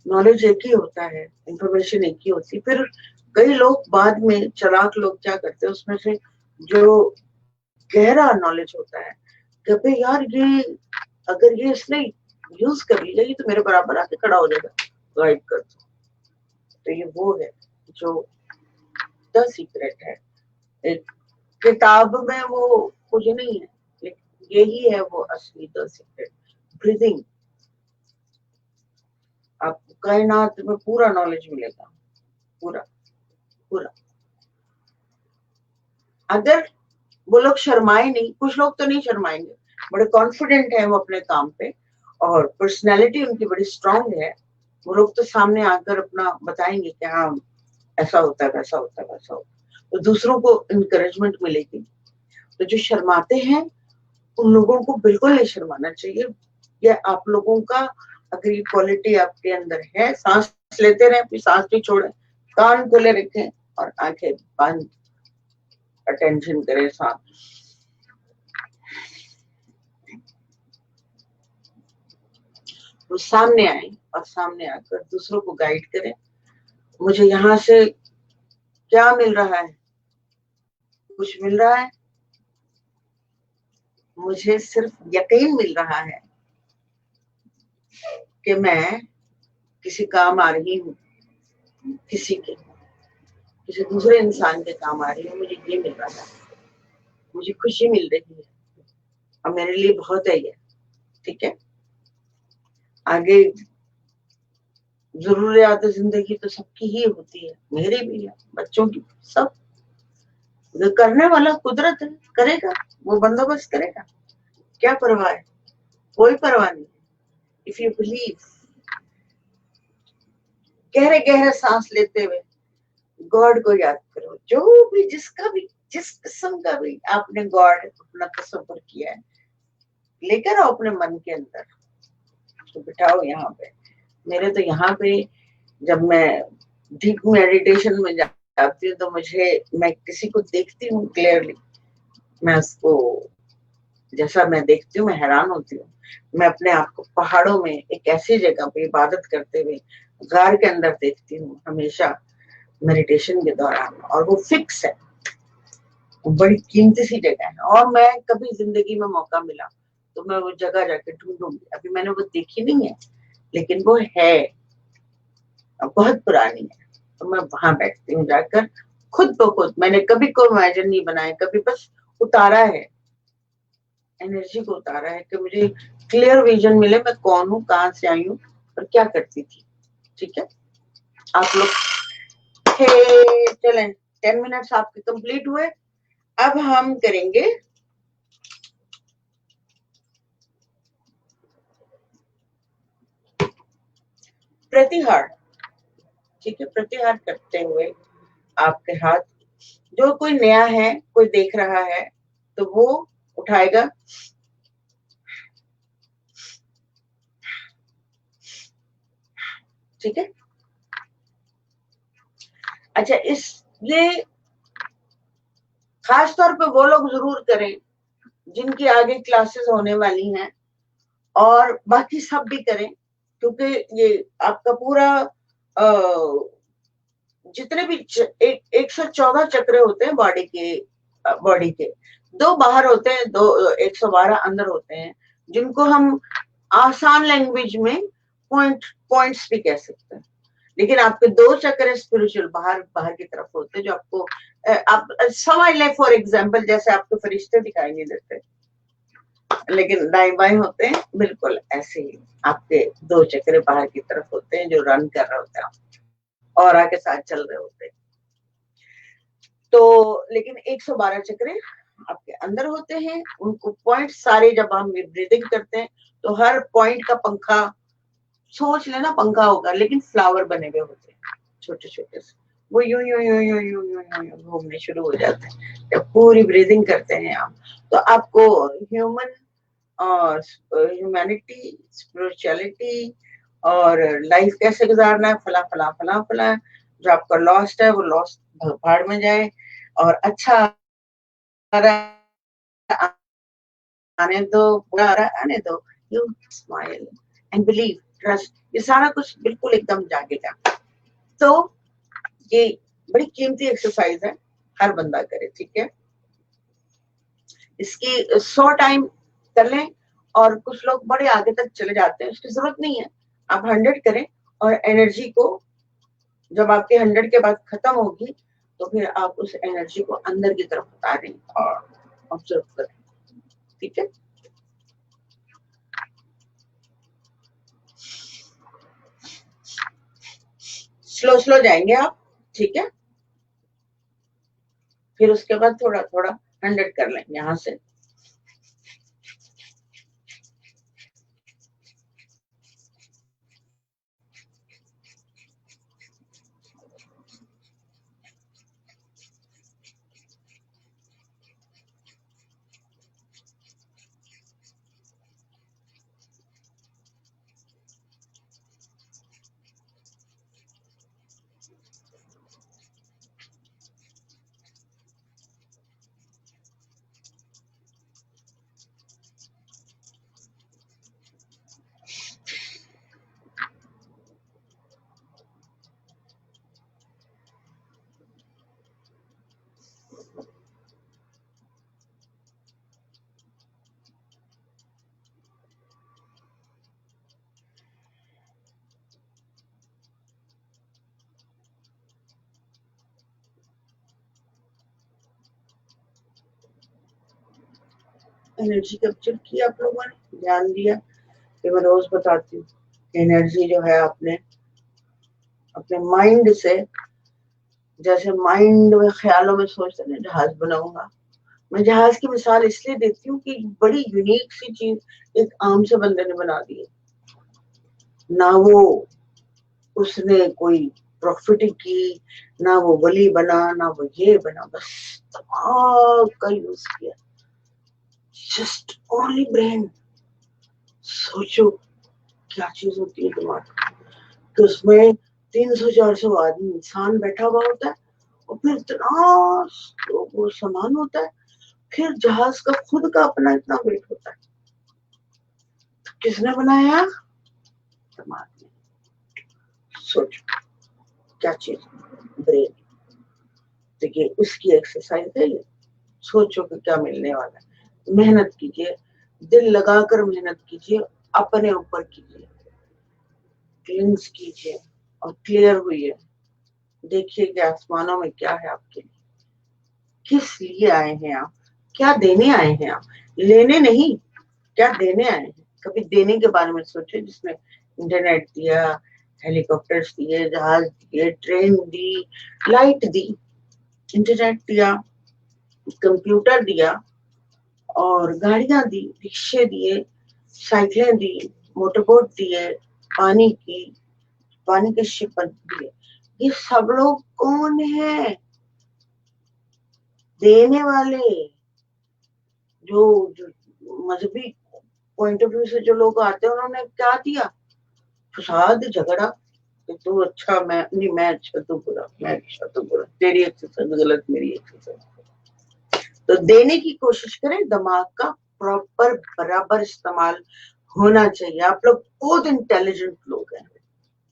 नॉलेज एक ही होता है, इंफॉर्मेशन एक ही होती है। फिर कई लोग बाद में, चालाक लोग क्या करते हैं, उसमें से जो गहरा नॉलेज होता है कि भाई यार ये अगर ये इसने यूज कर लिया, ये तो मेरे बराबर आके खड़ा हो जाएगा, गाइड कर दो। तो ये वो है जो द सीक्रेट है। एक किताब में वो कुछ नहीं है, लेकिन यही है वो असली द सीक्रेट। ब्रीदिंग, आपको कायनात में पूरा नॉलेज मिलेगा, पूरा पूरा। अगर वो लोग शर्माए नहीं, कुछ लोग तो नहीं शर्माएंगे, बड़े कॉन्फिडेंट है वो अपने काम पे, और पर्सनैलिटी उनकी बड़ी स्ट्रांग है। वो लोग तो सामने आकर अपना बताएंगे कि हाँ ऐसा होता है, वैसा होता है, वैसा होता है, तो दूसरों को इंकरेजमेंट मिलेगी। तो जो शर्माते हैं, उन लोगों को बिल्कुल नहीं शर्माना चाहिए। ये आप लोगों का, अगर ये क्वालिटी आपके अंदर है, सांस लेते रहे, फिर सांस भी छोड़ें, कान खुले रखें और आंखें बंद, अटेंशन करें सांस। वो सामने आए और सामने आकर दूसरों को गाइड करें। मुझे यहाँ से क्या मिल रहा है? कुछ मिल रहा है? मुझे सिर्फ यकीन मिल रहा है कि मैं किसी काम आ रही हूँ, किसी दूसरे इंसान के काम आ रही हूँ, मुझे ये मिल रहा है, मुझे खुशी मिल रही है और मेरे लिए बहुत है ये। ठीक है, आगे जरूरियात जिंदगी तो सबकी ही होती है, मेरी भी है, बच्चों की, सब। जो करने वाला कुदरत है, करेगा, वो बंदोबस्त करेगा, क्या परवाह है, कोई परवाह नहीं। इफ यू बिलीव, गहरे गहरे सांस लेते हुए गॉड को याद करो, जो भी जिसका भी जिस किस्म का भी आपने गॉड अपना तस्वर किया है, लेकर आओ अपने मन के अंदर, तो बिठाओ यहाँ पे। मेरे तो यहाँ पे जब मैं डीप मेडिटेशन में जाती हूँ तो मैं किसी को देखती हूँ क्लियरली, मैं उसको जैसा मैं देखती हूँ मैं हैरान होती हूँ। मैं अपने आप को पहाड़ों में एक ऐसी जगह पे इबादत करते हुए गार के अंदर देखती हूँ हमेशा मेडिटेशन के दौरान, और वो फिक्स है, बड़ी कीमती सी जगह है, और मैं कभी जिंदगी में मौका मिला तो मैं वो जगह जाके ढूंढूंगी। अभी मैंने वो देखी नहीं है, लेकिन वो है, बहुत पुरानी है, तो मैं वहां बैठती हूँ जाकर, खुद ब खुद। मैंने कभी कोई इमेजिन नहीं बनाया, कभी बस उतारा है, एनर्जी को उतारा है कि मुझे क्लियर विजन मिले, मैं कौन हूँ, कहाँ से आई हूँ और क्या करती थी। ठीक है, आप लोग चलें, 10 मिनट्स आपके कंप्लीट हुए। अब हम करेंगे प्रतिहार। ठीक है, प्रतिहार करते हुए आपके हाथ, जो कोई नया है, कोई देख रहा है तो वो उठाएगा, ठीक है। अच्छा, ये खास तौर पे वो लोग जरूर करें जिनकी आगे क्लासेस होने वाली हैं, और बाकी सब भी करें, क्योंकि ये आपका पूरा जितने भी 114 चक्र होते हैं बॉडी के, दो बाहर होते हैं, दो 112 अंदर होते हैं, जिनको हम आसान लैंग्वेज में पॉइंट्स भी कह सकते हैं। लेकिन आपके दो चक्र स्पिरिचुअल बाहर बाहर की तरफ होते हैं, जो आपको आप समझ लें, फॉर एग्जाम्पल जैसे आपको फरिश्ते दिखाई नहीं देते, लेकिन दाएं बाएं होते हैं, बिल्कुल ऐसे ही आपके दो चक्र बाहर की तरफ होते हैं जो रन कर रहे होते हैं और आगे साथ चल रहे होते हैं। तो लेकिन 112 चक्र आपके अंदर होते हैं, उनको पॉइंट सारे, जब हम ब्रीदिंग करते हैं तो हर पॉइंट का पंखा, सोच लेना पंखा होगा, लेकिन फ्लावर बने हुए होते हैं छोटे छोटे से, वो यूं यूं यूं यूं यूं यूं यूं यूं घूमने शुरू हो जाते हैं जब पूरी ब्रीदिंग करते हैं आप। तो आपको ह्यूमन और ह्यूमैनिटी, स्पिरिचुअलिटी और लाइफ कैसे गुजारना है, फला फला फला फला, जो आपका लॉस्ट है वो लॉस्ट भाड़ में जाए, और अच्छा आने दो, बुरा आने दो, you smile and believe, trust, ये सारा कुछ बिल्कुल एकदम जागेगा। तो ये बड़ी कीमती एक्सरसाइज है, हर बंदा करे। ठीक है, इसकी 100 टाइम कर लें, और कुछ लोग बड़े आगे तक चले जाते हैं, उसकी जरूरत नहीं है, आप 100 करें, और एनर्जी को जब आपके 100 के बाद खत्म होगी तो फिर आप उस एनर्जी को अंदर की तरफ उतारें और ऑब्जर्व करें। ठीक है, स्लो स्लो जाएंगे आप। ठीक है, फिर उसके बाद थोड़ा थोड़ा 100 कर लें यहाँ से। एनर्जी कैप्चर की आप लोगों ने, ध्यान दिया कि मैं रोज बताती हूँ एनर्जी जो है आपने अपने माइंड से, जैसे माइंड में ख्यालों में सोचते ना जहाज बनाऊंगा, मैं जहाज की मिसाल इसलिए देती हूँ कि बड़ी यूनिक सी चीज एक आम से बंदे ने बना दी है ना, वो उसने कोई प्रॉफिट की, ना वो वली बना, ना वो ये बना, बस दिमाग का यूज किया, जस्ट ओनली ब्रेन। सोचो क्या चीज होती है दिमाग, तो उसमें 300-400 आदमी इंसान बैठा हुआ होता है और फिर इतना वो सामान होता है, फिर जहाज का खुद का अपना इतना वेट होता है, तो किसने बनाया? दिमाग ने। सोचो क्या चीज, ब्रेन। देखिए उसकी एक्सरसाइज है ये, सोचो कि क्या मिलने वाला है। मेहनत कीजिए, दिल लगाकर मेहनत कीजिए, अपने ऊपर कीजिए, क्लींस कीजिए और क्लियर हुई है। देखिए कि आसमानों में क्या है आपके लिए, किस लिए आए हैं आप, क्या देने आए हैं आप, लेने नहीं, क्या देने आए हैं। कभी देने के बारे में सोचे, जिसने इंटरनेट दिया, हेलीकॉप्टर्स दिए, जहाज दिए, ट्रेन दी, लाइट दी, इंटरनेट दिया, कंप्यूटर दिया और गाड़ियां दी, रिक्शे दिए, साइकिलें दी, मोटरबोट दिए, पानी की पानी के शिप दिए। ये सब लोग कौन है? देने वाले। जो मजहबी पॉइंट ऑफ व्यू से जो लोग आते हैं, उन्होंने क्या दिया? फसाद, झगड़ा कि तू अच्छा, मैं नहीं, मैं अच्छा तू बुरा, मैं अच्छा तू बुरा, तेरी एक्सरसाइज गलत, मेरी एक्सरसाइज। तो देने की कोशिश करें, दिमाग का प्रॉपर बराबर इस्तेमाल होना चाहिए। आप लोग बहुत इंटेलिजेंट लोग हैं,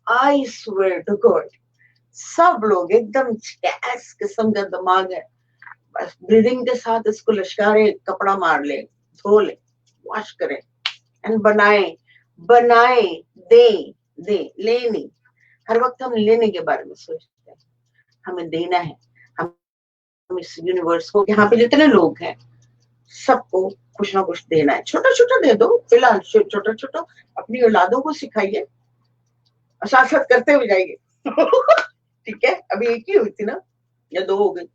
आई स्वेयर टू गॉड। सब लोग एकदम झकास किस्म का दिमाग है। बस ब्रीदिंग के साथ इसको लश्कारे, कपड़ा मार ले, धो ले, वॉश करें एंड बनाए, बनाए, दे, दे, ले नहीं। हर वक्त हम लेने के बारे में सोचते हैं, हमें देना है। हम इस यूनिवर्स को, यहाँ पे जितने लोग हैं सबको कुछ ना कुछ देना है। छोटा छोटा दे दो फिलहाल, छोटा छोटा अपनी औलादों को सिखाइए और साथ साथ करते हुए जाइए। ठीक है, अभी एक ही हुई थी ना या दो हो गई,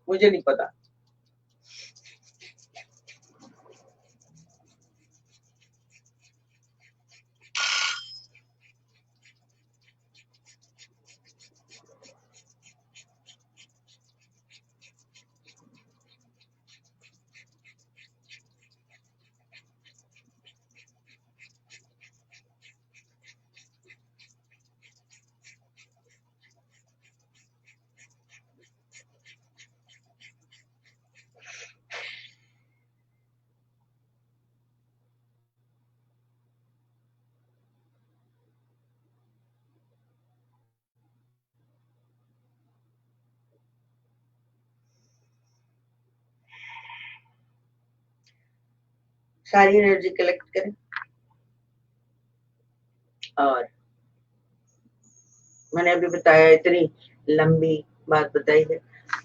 मुझे नहीं पता। सारी एनर्जी कलेक्ट करें और मैंने अभी बताया, इतनी लंबी बात बताई है,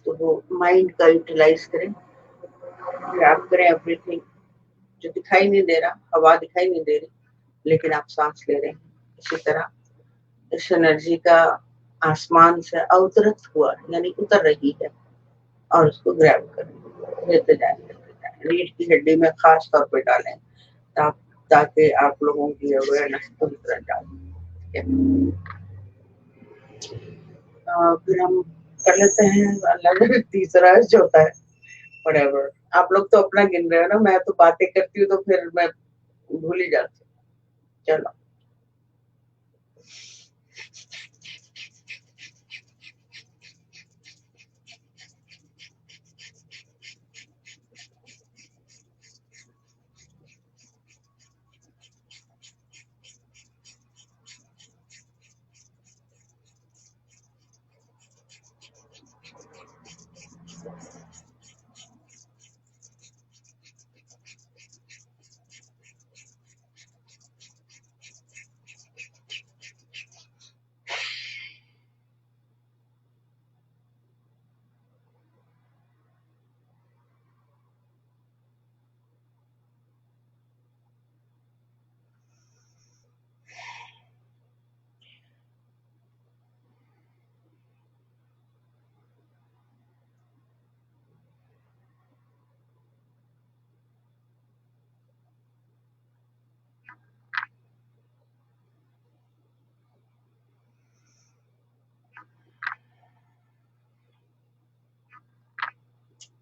तो वो माइंड का यूटिलाइज करें, ग्रैब करें एवरीथिंग जो दिखाई नहीं दे रहा। हवा दिखाई नहीं दे रही लेकिन आप सांस ले रहे हैं। इसी तरह इस एनर्जी का आसमान से अवतरित हुआ यानी उतर रही है, और उसको ग्रैब करें, लेते जाए, लेते जाए, रीढ़ की हड्डी में खास तौर पे डालें, ताकि आप लोगों की अवेयरनेस पूरी तरह जाए। फिर हम कर लेते हैं अल्लाह तीसरा जो होता है whatever। आप लोग तो अपना गिन रहे हो ना, मैं तो बातें करती हूँ तो फिर मैं भूल ही जाती हूँ। चलो,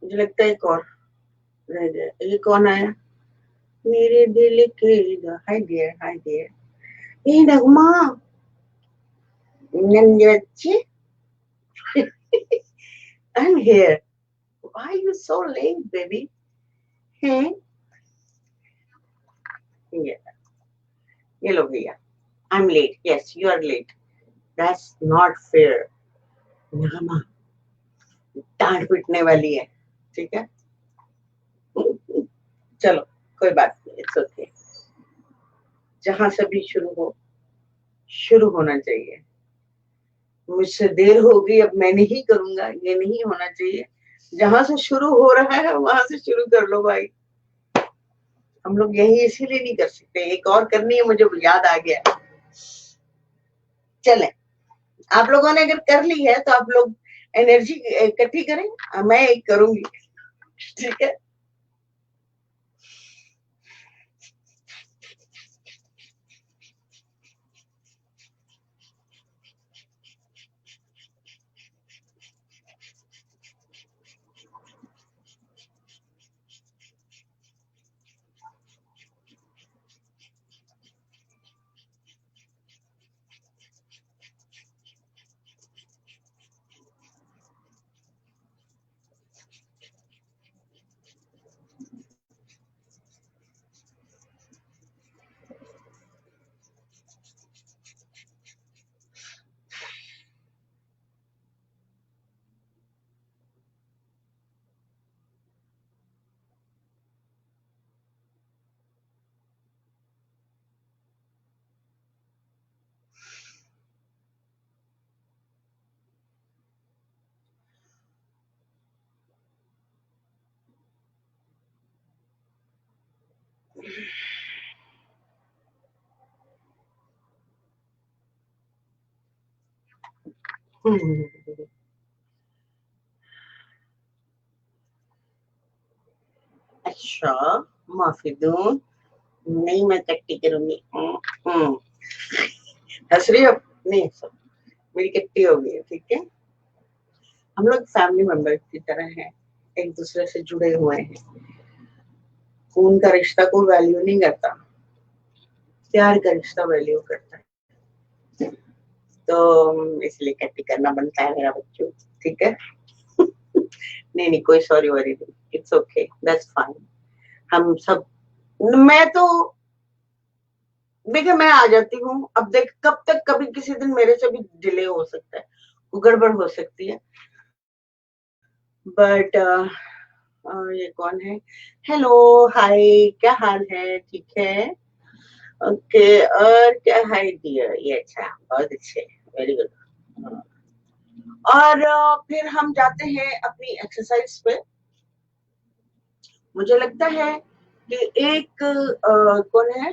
मुझे लगता है एक और रह गया। ये कौन आया? मेरे दिल के हाय डियर, हाय डियर। ये नगमा, नंगे बच्चे। I'm here. Why are you so late, baby? हैं? ये लो भैया। I'm late. Yes, you are late. That's not fair. नगमा डांट पिटने वाली है, ठीक है? चलो कोई बात नहीं, इट्स ओके। जहां से भी शुरू होना चाहिए। मुझसे देर होगी, अब मैं नहीं करूंगा, ये नहीं होना चाहिए। जहां से शुरू हो रहा है वहां से शुरू कर लो भाई। हम लोग यही इसीलिए नहीं कर सकते। एक और करनी है, मुझे याद आ गया। चले, आप लोगों ने अगर कर ली है तो आप लोग एनर्जी इकट्ठी करें, मैं एक करूंगी, ठीक है? अच्छा, माफी दूं? नहीं, मैं कट्टी करूंगी। हंस रही हो? नहीं, सब मेरी कट्टी हो गई है, ठीक है? हम लोग फैमिली मेंबर की तरह हैं, एक दूसरे से जुड़े हुए हैं। खून का रिश्ता कोई वैल्यू नहीं करता, प्यार का रिश्ता वैल्यू करता है। तो इसलिए कट्टी करना बनता है मेरा बच्चों, ठीक है? नहीं नहीं, कोई सॉरी वरी नहीं, इट्स ओके, दैट्स फाइन। हम सब, मैं तो देखिए, मैं आ जाती हूँ। अब देख, कब तक, कभी किसी दिन मेरे से भी डिले हो सकता है, गड़बड़ हो सकती है, बट ये कौन है? हेलो, हाय, क्या हाल है? ठीक है, ओके। और क्या? हाय डियर, ये अच्छा, बहुत अच्छे, वेरी गुड। और फिर हम जाते हैं अपनी एक्सरसाइज पे। मुझे लगता है कि एक कौन है?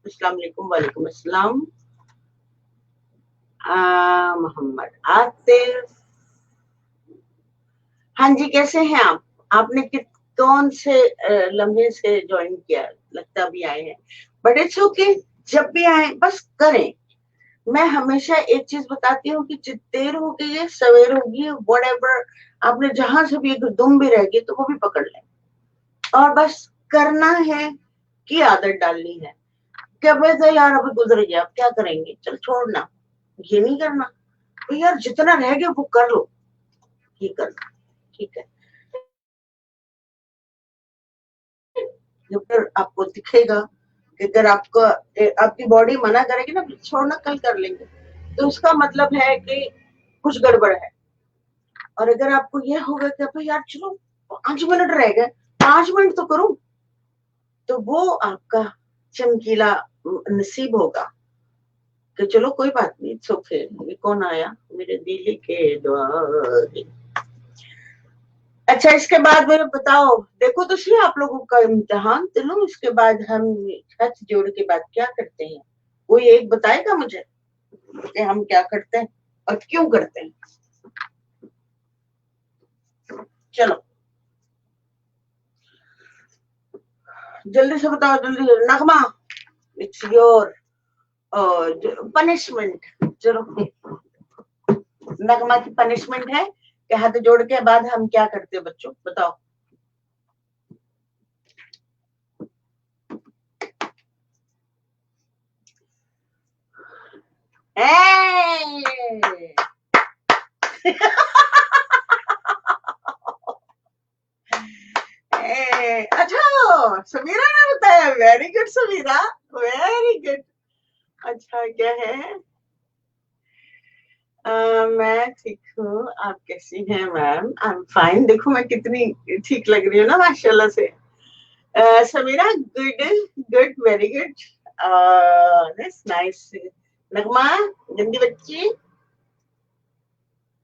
अस्सलाम वालेकुम। वालेकुम अस्सलाम। मोहम्मद आतिफ। हाँ जी, कैसे हैं आप? आपने कौन से लम्हे से ज्वाइन किया? लगता भी आए हैं, बट इट्स ओके। जब भी आए बस करें। मैं हमेशा एक चीज बताती हूँ कि देर हो गई है, सवेर होगी, व्हाटएवर, आपने जहां से भी एक दुम भी रह गई तो वो भी पकड़ लें, और बस करना है कि आदत डालनी है। क्या तो यार अभी गुजर गया, अब क्या करेंगे, चल छोड़ना, ये नहीं करना। तो यार जितना रह गया वो कर लो, ये करना, ठीक है? फिर आपको दिखेगा कि अगर आपका आपकी बॉडी मना करेगी ना छोड़ना, कल कर लेंगे, तो उसका मतलब है कि कुछ गड़बड़ है। और अगर आपको ये होगा कि तो यार चलो 5 मिनट रह गए, 5 मिनट तो करूं, तो वो आपका चमकीला नसीब होगा कि चलो कोई बात नहीं, इट्स ओके। ये कौन आया? मेरे दिल के द्वार। अच्छा, इसके बाद मुझे बताओ, देखो तो सही, आप लोगों का इम्तिहान तो लो, इसके बाद हम हाथ जोड़ के बाद क्या करते हैं? कोई एक बताएगा मुझे कि हम क्या करते हैं और क्यों करते हैं? चलो जल्दी से बताओ, जल्दी। नगमा, इट्स योर पनिशमेंट। चलो, नगमा की पनिशमेंट है कि हाथ जोड़ के बाद हम क्या करते हैं बच्चों, बताओ। अच्छा, समीरा ने बताया, very good Sameera, very good. अच्छा क्या है? मैं ठीक हूँ, आप कैसी हैं मैम? I am fine. देखो मैं कितनी ठीक लग रही हूँ ना माशाल्लाह से। Sameera, good good, very good, that's nice. Nagma, गंदी बच्ची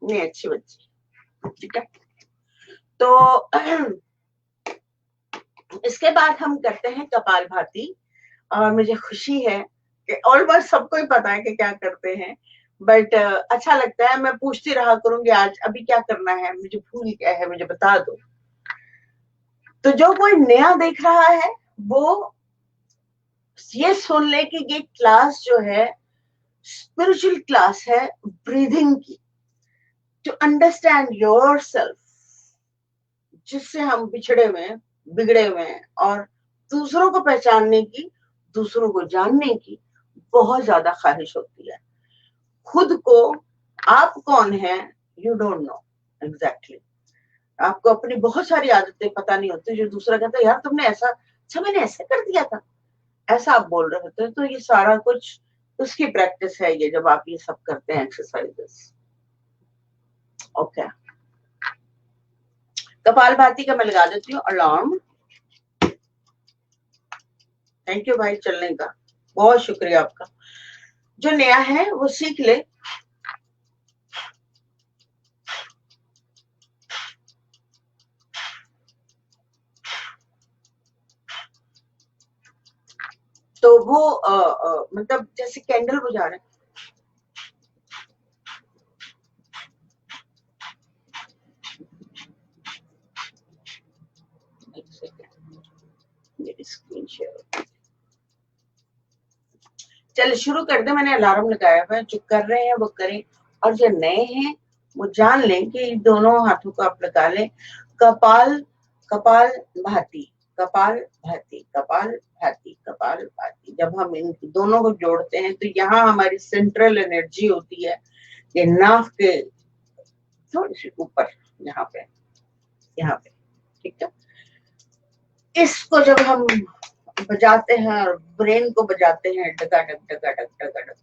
नहीं, अच्छी बच्ची, ठीक है। तो इसके बाद हम करते हैं कपालभाति, और मुझे खुशी है कि ऑलमोस्ट सबको ही पता है कि क्या करते हैं, बट अच्छा लगता है। मैं पूछती रहा करूंगी आज अभी क्या करना है, मुझे भूल क्या है, मुझे बता दो। तो जो कोई नया देख रहा है वो ये सुन ले कि ये क्लास जो है स्पिरिचुअल क्लास है, ब्रीदिंग की, टू अंडरस्टैंड योर सेल्फ, जिससे हम बिछड़े हुए हैं, बिगड़े हुए हैं, और दूसरों को पहचानने की, दूसरों को जानने की बहुत ज्यादा ख्वाहिश होती है। खुद को, आप कौन है, यू डोंट नो एग्जैक्टली। आपको अपनी बहुत सारी आदतें पता नहीं होती, जो दूसरा कहता है यार तुमने ऐसा, अच्छा मैंने ऐसे कर दिया था, ऐसा आप बोल रहे होते हैं। तो ये सारा कुछ उसकी प्रैक्टिस है, ये जब आप ये सब करते हैं एक्सरसाइजेस। ओके, कपालभाति का मैं लगा देती हूँ अलार्म। थैंक यू भाई चलने का, बहुत शुक्रिया आपका। जो नया है वो सीख ले। तो वो मतलब जैसे कैंडल बुझा रहे हैं, एक सेकंड मेरी स्क्रीन शेयर। चल शुरू कर दे, मैंने अलार्म लगाया हुआ है, जो कर रहे हैं वो करें, और जो नए हैं वो जान लें कि दोनों हाथों को आप लगा लें। कपाल, कपाल भाती, कपाल भाती, कपाल भाती, कपाल भाती। जब हम इन दोनों को जोड़ते हैं तो यहाँ हमारी सेंट्रल एनर्जी होती है, ये नाक के थोड़ी सी ऊपर, यहाँ पे, यहाँ पे, ठीक है। इसको जब हम बजाते हैं और ब्रेन को बजाते हैं, डगाडग डगाडग डगाडग,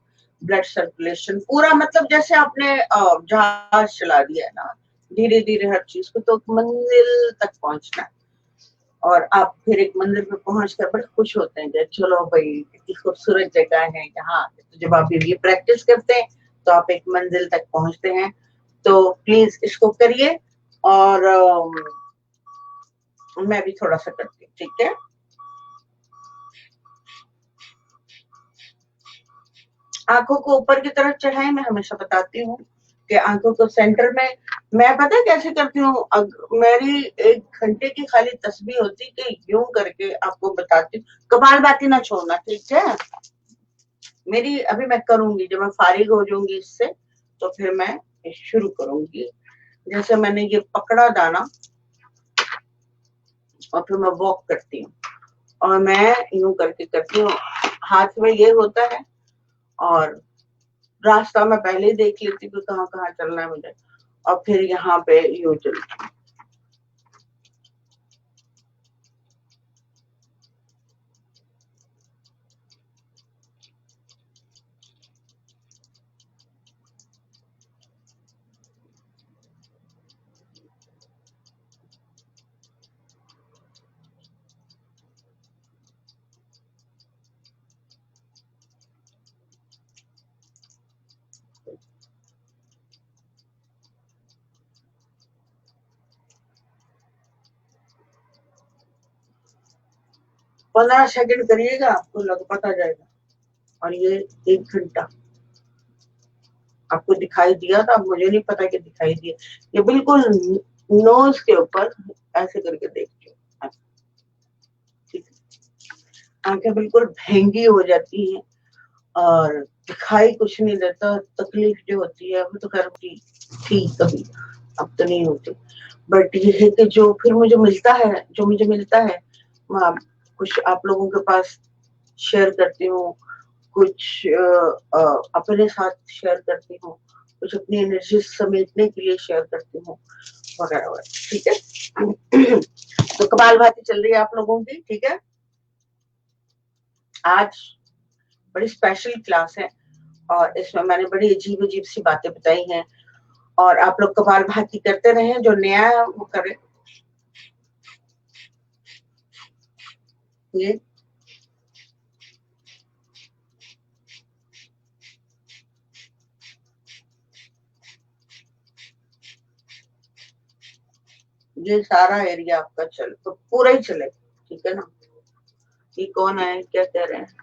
ब्लड सर्कुलेशन पूरा, मतलब जैसे आपने जहाज चला दिया है ना, धीरे धीरे हर चीज को, तो मंजिल तक पहुंचना है। और आप फिर एक मंदिर पे पहुंच कर बड़े खुश होते हैं कि चलो भाई कितनी खूबसूरत जगह है यहाँ। तो जब आप ये प्रैक्टिस करते हैं तो आप एक मंजिल तक पहुंचते हैं। तो प्लीज इसको करिए, और मैं भी थोड़ा सा करती हूँ, ठीक है। आंखों को ऊपर की तरफ चढ़ाएं। मैं हमेशा बताती हूँ कि आंखों को सेंटर में, मैं पता है कैसे करती हूँ, मेरी 1 घंटे की खाली तस्बीह होती कि यूं करके आपको बताती हूँ। कपालभाति ना छोड़ना, ठीक है। मेरी अभी मैं करूंगी, जब मैं फारिग हो जाऊंगी इससे तो फिर मैं शुरू करूंगी। जैसे मैंने ये पकड़ा दाना, और फिर मैं वॉक करती हूँ, और मैं यूं करके करती हूँ, हाथ में ये होता है, और रास्ता मैं पहले ही देख लेती हूँ कहाँ कहाँ चलना है मुझे, और फिर यहाँ पे यूं चलती हूँ। पंद्रह सेकंड करिएगा, आपको लग पता जाएगा। और ये 1 घंटा आपको दिखाई दिया था, मुझे नहीं पता कि दिखाई दिया। ये बिल्कुल नोज के ऊपर ऐसे करके देखिए, ठीक है। आंखें बिल्कुल भेंगी हो जाती हैं, और दिखाई कुछ नहीं देता। तकलीफ जो होती है वो तो खैर की थी कभी, अब तो नहीं होती। बट ये है कि जो फिर मुझे मिलता है, जो मुझे मिलता है मैं कुछ आप लोगों के पास शेयर करती हूँ, कुछ अपने साथ शेयर करती हूँ, कुछ अपनी एनर्जी समेटने के लिए शेयर करती हूँ वगैरह वगैरह। ठीक है। तो कपालभाति चल रही है आप लोगों की। ठीक है, आज बड़ी स्पेशल क्लास है और इसमें मैंने बड़ी अजीब अजीब सी बातें बताई हैं और आप लोग कपालभाति करते रहे, जो नया है वो करे। ये ये सारा एरिया आपका चल तो पूरा ही चले, ठीक है ना। ये कौन है, क्या कह रहे हैं,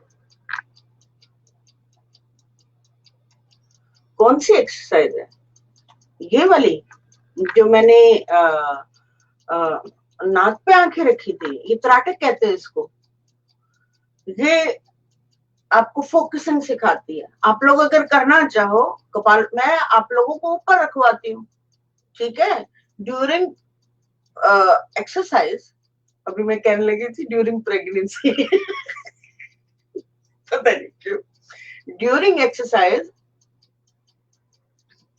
कौन सी एक्सरसाइज है ये वाली जो मैंने नाक पे आंखें रखी थी? ये त्राटक कहते हैं इसको। ये आपको फोकसिंग सिखाती है। आप लोग अगर करना चाहो कपाल, मैं आप लोगों को ऊपर रखवाती हूँ, ठीक है, ड्यूरिंग एक्सरसाइज। अभी मैं कहने लगी थी ड्यूरिंग प्रेगनेंसी। पता नहीं क्यों। ड्यूरिंग एक्सरसाइज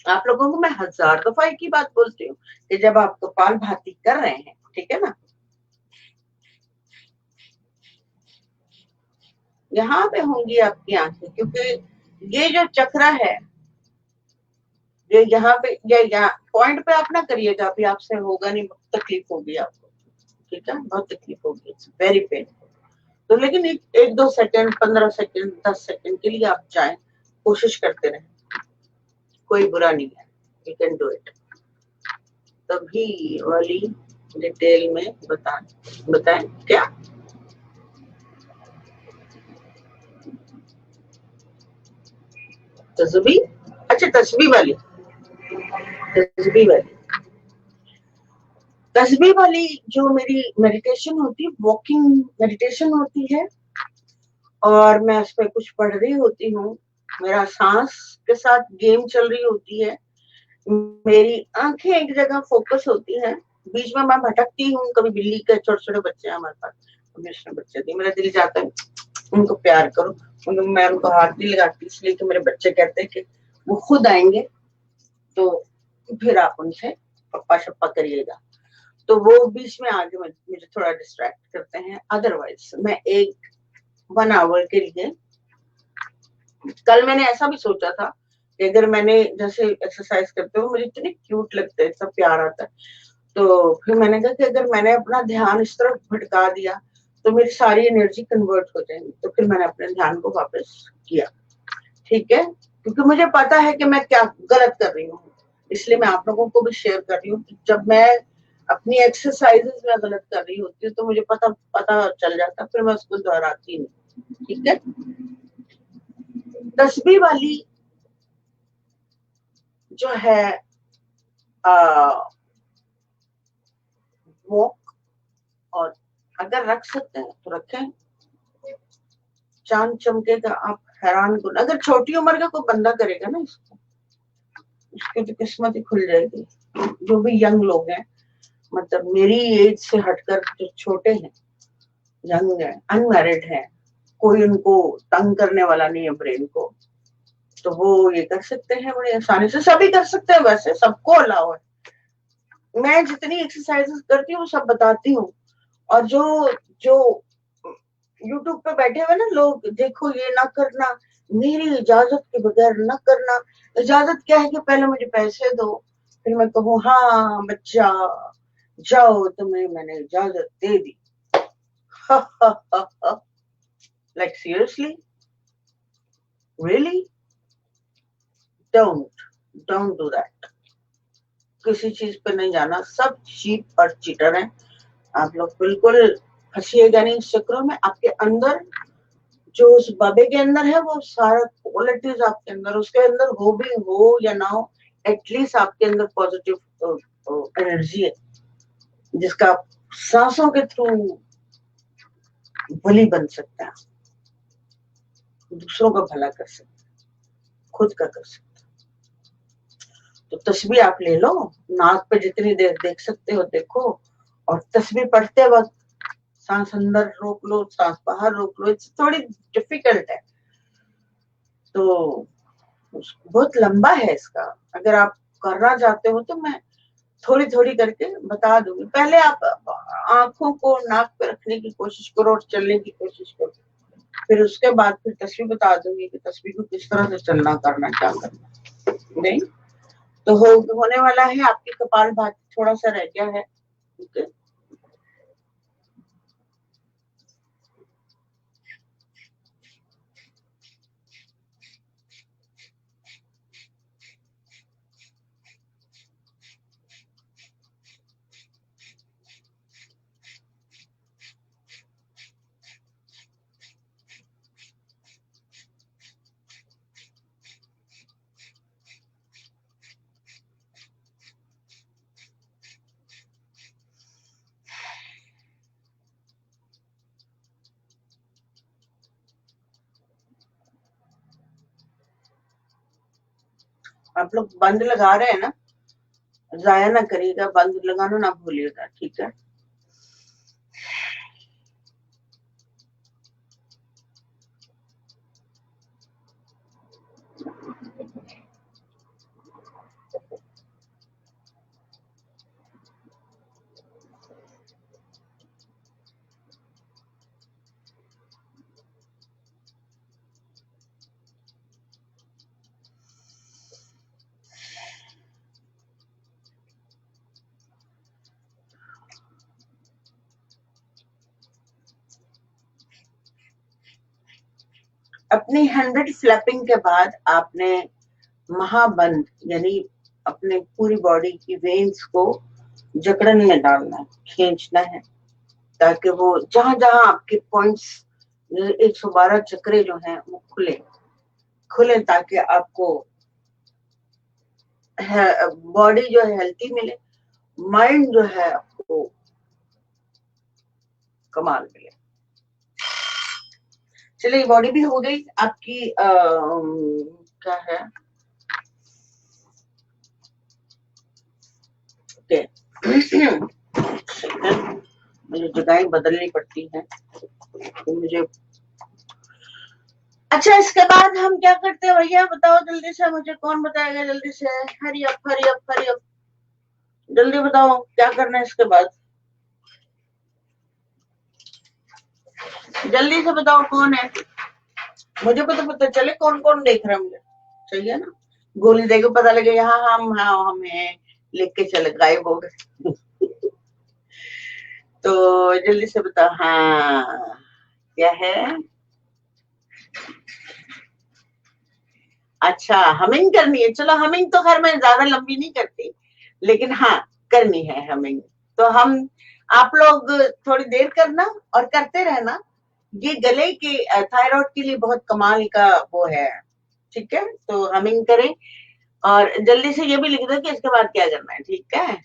आप लोगों को मैं 1000 दफा एक ही बात बोलती हूँ कि जब आप कपाल भाती कर रहे हैं, ठीक है ना, यहाँ पे होंगी आपकी आंखें, क्योंकि ये जो चक्रा है ये यहाँ पे, यहाँ पॉइंट पे आप ना करिएगा, अभी आपसे होगा नहीं, बहुत तकलीफ होगी आपको, ठीक है, बहुत तकलीफ होगी, इट्स वेरी पेनफुल। तो लेकिन एक 2 सेकंड, 15 सेकंड, 10 सेकंड के लिए आप चाहें, कोशिश करते रहें, कोई बुरा नहीं है, यू कैन डू इट। तभी वाली डिटेल में बताएं क्या। तस्बी, अच्छा तस्बी वाली, तस्बी वाली, तस्बी वाली जो मेरी मेडिटेशन होती है, वॉकिंग मेडिटेशन होती है, और मैं उस पर कुछ पढ़ रही होती हूँ, मेरा सांस के साथ गेम चल रही होती है, मेरी आंखें एक जगह फोकस होती हैं, बीच में मैं भटकती हूँ, कभी बिल्ली के छोटे छोटे बच्चे हैं हमारे पास, कभी उसने बच्चे दिए, मेरा दिल जाता है उनको प्यार करो, मैं उनको हाथ नहीं लगाती, इसलिए कि मेरे बच्चे कहते हैं कि वो खुद आएंगे तो फिर आप उनसे पप्पा शप्पा करिएगा, तो वो बीच में आगे मुझे थोड़ा डिस्ट्रैक्ट करते हैं। अदरवाइज मैं एक 1 आवर के लिए, कल मैंने ऐसा भी सोचा था कि अगर मैंने जैसे एक्सरसाइज करते हुए मुझे इतने क्यूट लगते हैं, इतना प्यार आता है, तो फिर मैंने कहा कि अगर मैंने अपना ध्यान इस तरफ भटका दिया तो मेरी सारी एनर्जी कन्वर्ट हो जाएगी, तो फिर मैंने अपने ध्यान को वापस किया, ठीक है, क्योंकि मुझे पता है कि मैं क्या गलत कर रही हूँ, इसलिए मैं आप लोगों को भी शेयर कर रही हूँ कि जब मैं अपनी एक्सरसाइजेस में गलत कर रही होती हूँ तो मुझे पता पता चल जाता, फिर मैं उसको दोहराती नहीं, ठीक है। तस्बीह वाली जो है वॉक, और अगर रख सकते हैं तो रखें, चांद चमकेगा, आप हैरान को, अगर छोटी उम्र का कोई बंदा करेगा ना इसको, उसकी तो किस्मत ही खुल जाएगी। जो भी यंग लोग हैं, मतलब मेरी एज से हटकर जो छोटे हैं, यंग है, अनमैरिड है, कोई उनको तंग करने वाला नहीं है ब्रेन को, तो वो ये कर सकते हैं बड़े आसानी से, सभी कर सकते हैं, वैसे सबको अलाउ है। मैं जितनी एक्सरसाइजेस करती हूँ सब बताती हूँ, और जो जो यूट्यूब पे बैठे हुए ना लोग, देखो ये ना करना, मेरी इजाजत के बगैर ना करना, इजाजत क्या है कि पहले मुझे पैसे दो, फिर मैं कहूँ हाँ बच्चा जाओ, तुम्हें मैंने इजाजत दे दी। Like seriously, really, don't don't do that. किसी चीज पे नहीं जाना, सब चीप और चीटर हैं, आप लोग बिल्कुल फंसिएगा नहीं इस चक्रों में। आपके अंदर जो उस बाबे के अंदर है वो सारा क्वालिटीज आपके अंदर, उसके अंदर हो भी हो या ना हो, एटलीस्ट आपके अंदर पॉजिटिव एनर्जी है, जिसका आप सांसों के थ्रू बलि बन सकता है, दूसरों का भला कर सकता है, खुद का कर सकता है। तो तस्बीह आप ले लो, नाक पे जितनी देर देख सकते हो देखो, और तस्बीह पढ़ते वक्त सांस अंदर रोक लो, सांस बाहर रोक लो। इट्स थोड़ी डिफिकल्ट है, तो बहुत लंबा है इसका। अगर आप करना चाहते हो तो मैं थोड़ी थोड़ी करके बता दूंगी। पहले आप आंखों को नाक पे रखने की कोशिश करो और चलने की कोशिश करो, फिर उसके बाद फिर तस्वीर बता दूंगी कि तस्वीर को किस तरह से चलना, करना, क्या करना। नहीं तो होने वाला है। आपकी कपालभाति थोड़ा सा रह गया है। ओके, आप लोग बंद लगा रहे हैं ना, जाया ना करिएगा, बंद लगाना ना भूलिएगा, ठीक है। अपनी 100 फ्लैपिंग के बाद आपने महाबंद यानी अपने पूरी बॉडी की वेन्स को जकड़न में डालना है, खींचना है, ताकि वो जहां जहां आपके पॉइंट्स 112 चक्रे जो हैं वो खुले खुले, ताकि आपको बॉडी जो है हेल्थी मिले, माइंड जो है आपको कमाल मिले। चलिए, बॉडी भी हो गई आपकी। क्या है, मुझे जगहें बदलनी पड़ती हैं तो मुझे। अच्छा, इसके बाद हम क्या करते हैं भैया, बताओ जल्दी से, मुझे कौन बताएगा जल्दी से। Hurry up hurry up hurry up, जल्दी बताओ क्या करना है इसके बाद, जल्दी से बताओ कौन है। मुझे को तो पता चले कौन कौन देख रहा है, मुझे चाहिए ना। गोली देके पता लगे यहाँ हम हैं, लिख के चले गायब हो गए। तो जल्दी से बताओ, हाँ क्या है। अच्छा, हमिंग करनी है। चलो, हमिंग तो खैर मैं ज्यादा लंबी नहीं करती, लेकिन हाँ करनी है हमिंग। तो हम आप लोग थोड़ी देर करना और करते रहना। ये गले के थायराइड के लिए बहुत कमाल का वो है, ठीक है। तो हमिंग करें और जल्दी से ये भी लिख दो कि इसके बाद क्या करना है, ठीक है।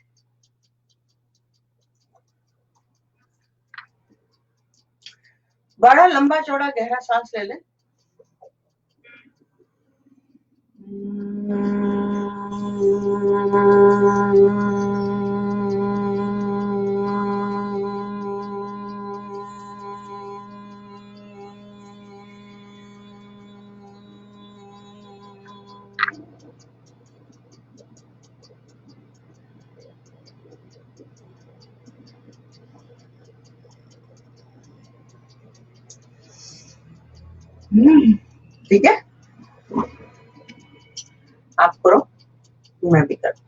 बड़ा लंबा चौड़ा गहरा सांस ले लें। ठीक है, आप करो, मैं भी करती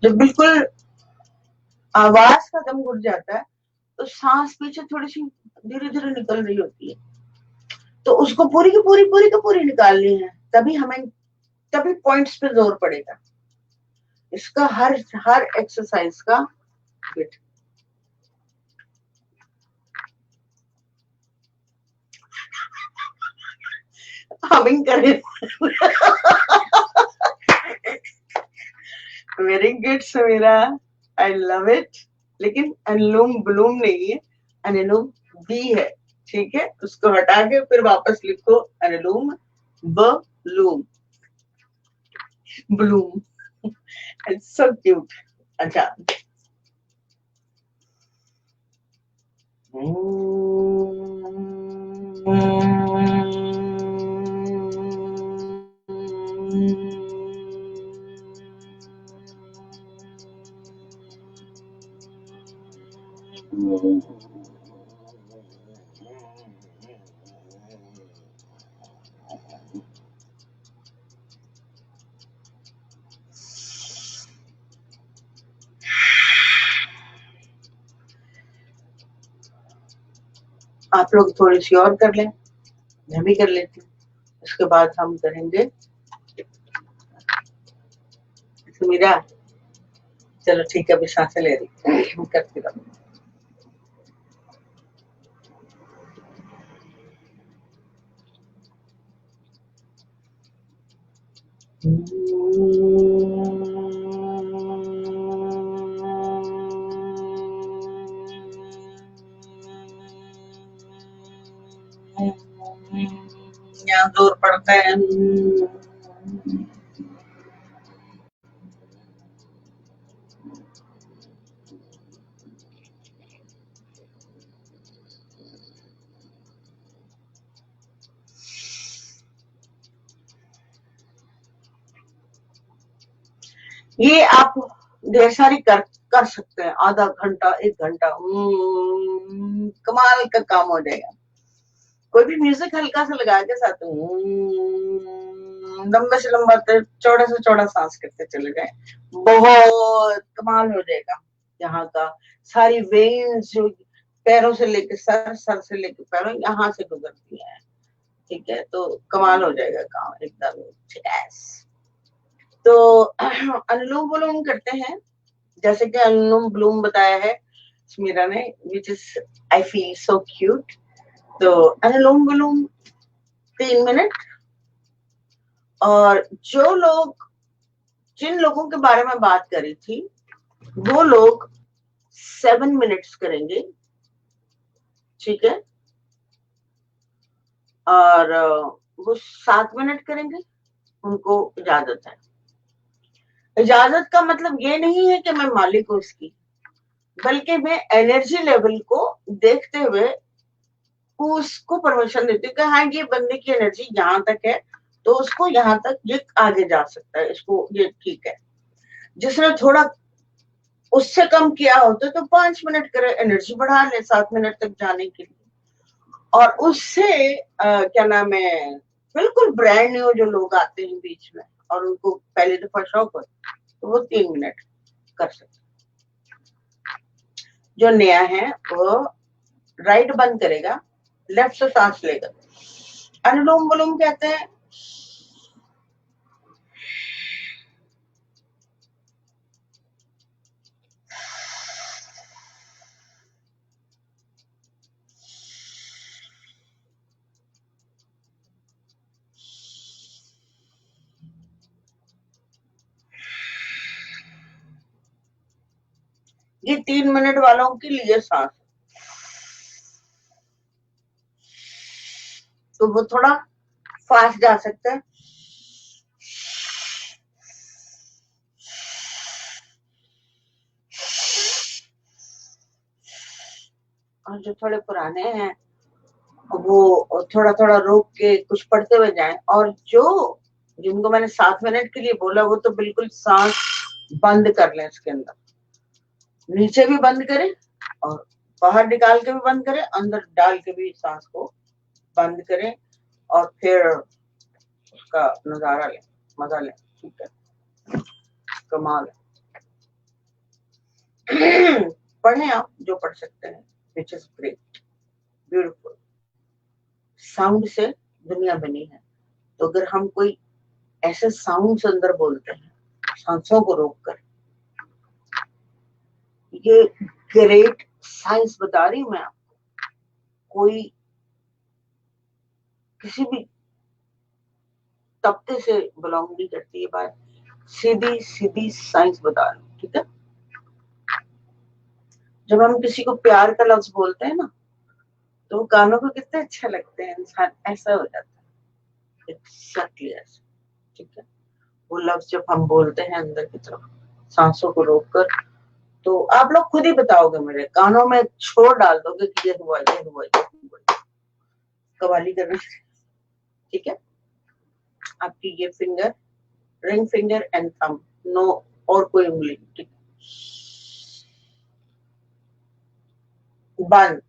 जब बिल्कुल आवाज का दम घुट जाता है तो सांस पीछे थोड़ी सी धीरे धीरे निकल रही होती है, तो उसको पूरी की पूरी निकालनी है। तभी पॉइंट्स पे जोर पड़ेगा इसका, हर हर एक्सरसाइज का। हमिंग करें। Very good Sameera, I love it. लेकिन अनुलोम विलोम नहीं है, अनुलोम बी है, ठीक है। उसको हटा के फिर वापस लिखो अनुलोम बलूम, ब्लूम। It's so cute. अच्छा, आप लोग थोड़ी सी और कर लें, मैं भी कर लेती हूँ, उसके बाद हम करेंगे समीरा। चलो ठीक है, अभी सांसें ले रही करती रहो। यहाँ जोर पड़ता है। ये आप ढेर सारी कर सकते हैं, आधा घंटा 1 घंटा, कमाल का काम हो जाएगा। कोई भी म्यूजिक हल्का सा लगा के साथ लंबे से लंबा चौड़ा से चौड़ा सांस करते चले जाए, बहुत कमाल हो जाएगा। यहाँ का सारी वेन्स जो पैरों से लेके सर, सर से लेके पैरों, यहाँ से गुजरती है, ठीक है। तो कमाल हो जाएगा काम एकदम। तो अनुलोम विलोम करते हैं, जैसे कि अनुलोम विलोम बताया है स्मीरा ने, which is I feel so cute. तो अनुलोम विलोम 3 मिनट। और जो लोग, जिन लोगों के बारे में बात करी थी, वो लोग 7 मिनट्स करेंगे, ठीक है। और वो 7 मिनट करेंगे, उनको इजाजत है। इजाजत का मतलब ये नहीं है कि मैं मालिक हूं इसकी, बल्कि मैं एनर्जी लेवल को देखते हुए उसको परमिशन देती हूँ कि हाँ, ये बंदे की एनर्जी यहाँ तक है, तो उसको यहाँ तक ये आगे जा सकता है, इसको ये ठीक है। जिसने थोड़ा उससे कम किया होता तो 5 मिनट करे, एनर्जी बढ़ा ले 7 मिनट तक जाने के लिए। और उससे क्या नाम है, बिल्कुल ब्रांड न्यू जो लोग आते हैं बीच में और उनको पहले दफा शौक हो, तो वो 3 मिनट कर सकते। जो नया है वो राइट बंद करेगा, लेफ्ट से सांस लेगा। अनुलोम विलोम कहते हैं ये 3 मिनट वालों के लिए सांस, तो वो थोड़ा फास्ट जा सकते हैं। और जो थोड़े पुराने हैं वो थोड़ा थोड़ा रोक के कुछ पढ़ते हुए जाएं। और जो जिनको मैंने 7 मिनट के लिए बोला, वो तो बिल्कुल सांस बंद कर लें, इसके अंदर नीचे भी बंद करें और बाहर निकाल के भी बंद करें, अंदर डाल के भी सांस को बंद करें, और फिर उसका नजारा लें, मजा लें, ठीक है। कमाल है। पढ़ें आप जो पढ़ सकते हैं, which is great, beautiful. Sound से दुनिया बनी है, तो अगर हम कोई ऐसे साउंड अंदर बोलते हैं सांसों को रोककर, ये ग्रेट साइंस बता रही हूं मैं आपको। कोई किसी भी तबके से बिलोंग नहीं करती ये बात, सीधी सीधी साइंस बता रही हूँ, ठीक है। जब हम किसी को प्यार का लफ्ज बोलते हैं ना, तो कानों को कितने अच्छा लगते हैं, इंसान ऐसा हो जाता है, एग्जैक्टली ऐसा, ठीक है। वो लफ्ज जब हम बोलते हैं अंदर की तरफ सांसों को रोककर, तो आप लोग खुद ही बताओगे, मेरे कानों में छोड़ डाल दोगे कि ये हुआ, ये हुआ, ये हुआ, कवाली कर रही, ठीक है। आपकी ये finger, ring finger and thumb, no और कोई उंगली, ठीक, बंद।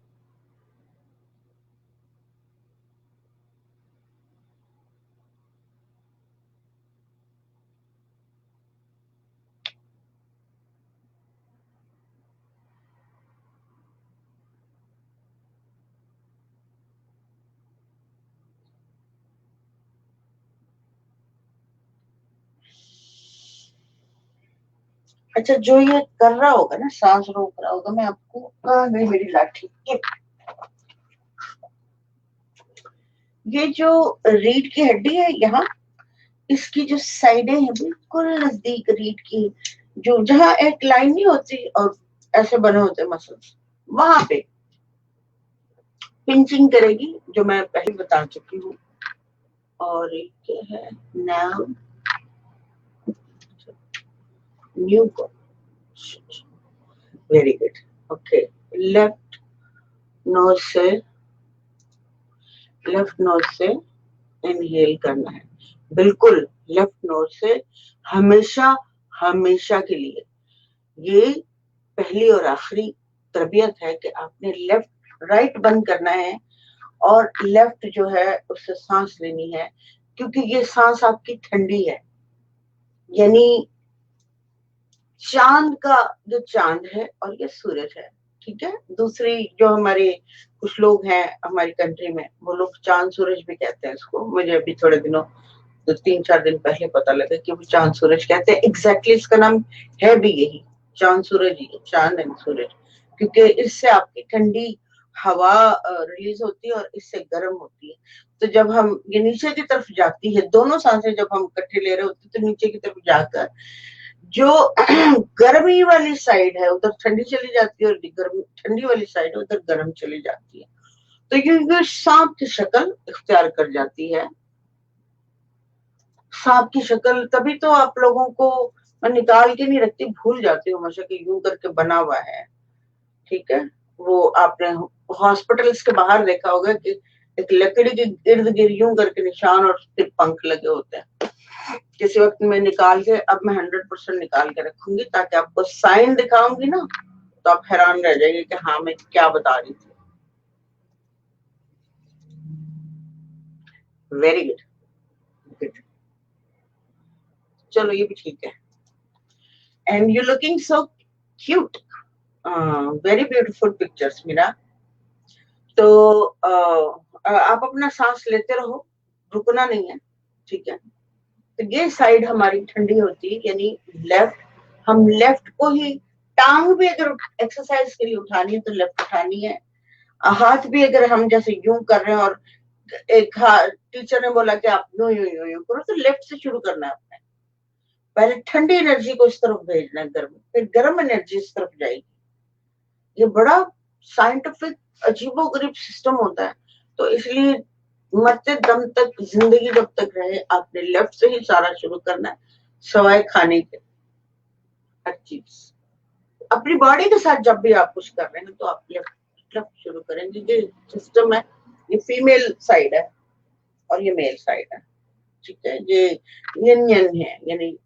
अच्छा, जो ये कर रहा होगा ना, सांस रोक रहा होगा, मैं आपको, कहाँ गई मेरी लाठी, ये जो रीढ़ की हड्डी है यहाँ, इसकी जो साइडें हैं बिल्कुल नजदीक रीढ़ की, जो जहाँ एक लाइन नहीं होती और ऐसे बने होते मसल्स, वहां पे पिंचिंग करेगी, जो मैं पहले बता चुकी हूँ। और एक क्या है, now new, very good, okay. Left nose से, लेफ्ट नोज से इनहेल करना है, बिल्कुल लेफ्ट नोज से, हमेशा, हमेशा के लिए। ये पहली और आखिरी तरबियत है कि आपने लेफ्ट, राइट बंद करना है और लेफ्ट जो है उससे सांस लेनी है, क्योंकि ये सांस आपकी ठंडी है। यानी चांद का जो चांद है और ये सूरज है, ठीक है। दूसरी जो हमारे कुछ लोग हैं हमारी कंट्री में, वो लोग चांद सूरज भी कहते हैं इसको, मुझे अभी थोड़े दिनों, तो 3-4 दिन पहले पता लगा कि वो चांद सूरज कहते हैं। एग्जैक्टली इसका नाम है भी यही, चांद सूरज ही, चांद एंड सूरज, क्योंकि इससे आपकी ठंडी हवा रिलीज होती है और इससे गर्म होती है। तो जब हम ये नीचे की तरफ जाती है, दोनों सांसें जब हम इकट्ठे ले रहे होते हैं, तो नीचे की तरफ जाकर जो गर्मी वाली साइड है उधर ठंडी चली जाती है, और गर्मी ठंडी वाली साइड है उधर गर्म चली जाती है। तो ये सांप की शक्ल इख्तियार कर जाती है। सांप की शक्ल तभी तो आप लोगों को मैं निकाल के नहीं रखती, भूल जाती हूँ हमेशा कि यूं करके बना हुआ है, ठीक है। वो आपने हॉस्पिटल्स के बाहर देखा होगा कि एक लकड़ी के इर्द गिर्द यूं करके निशान और फिर पंख लगे होते हैं। किसी वक्त मैं निकाल के, अब मैं 100% निकाल के रखूंगी, ताकि आपको साइन दिखाऊंगी ना, तो आप हैरान रह जाएंगे कि हाँ मैं क्या बता रही थी। वेरी गुड, गुड, चलो ये भी ठीक है। And you looking so cute, very beautiful pictures Meera. तो आप अपना सांस लेते रहो, रुकना नहीं है, ठीक है। तो ये साइड हमारी ठंडी होती है, यानी लेफ्ट, हम लेफ्ट को ही, टांग भी अगर एक्सरसाइज के लिए उठानी है तो लेफ्ट उठानी है। हाथ भी अगर हम जैसे यूं कर रहे हैं और एक टीचर ने बोला कि आप यूं यूं यूं यूं करो, तो लेफ्ट से शुरू करना है आपने। पहले ठंडी एनर्जी को इस तरफ भेजना है, गर्म, फिर गर्म एनर्जी इस तरफ जाएगी। ये बड़ा साइंटिफिक अजीबोगरीब सिस्टम होता है। तो इसलिए मरते दम तक, जिंदगी जब तक रहे, आपने लेफ्ट से ही सारा शुरू करना है, सवाए खाने के। हर चीज अपनी बॉडी के साथ जब भी आप कुछ कर रहे हैं तो आप लेफ्ट लेफ्ट शुरू करेंगे। ये सिस्टम है, ये फीमेल साइड है और ये मेल साइड है, ठीक है। ये यन यन है, यानी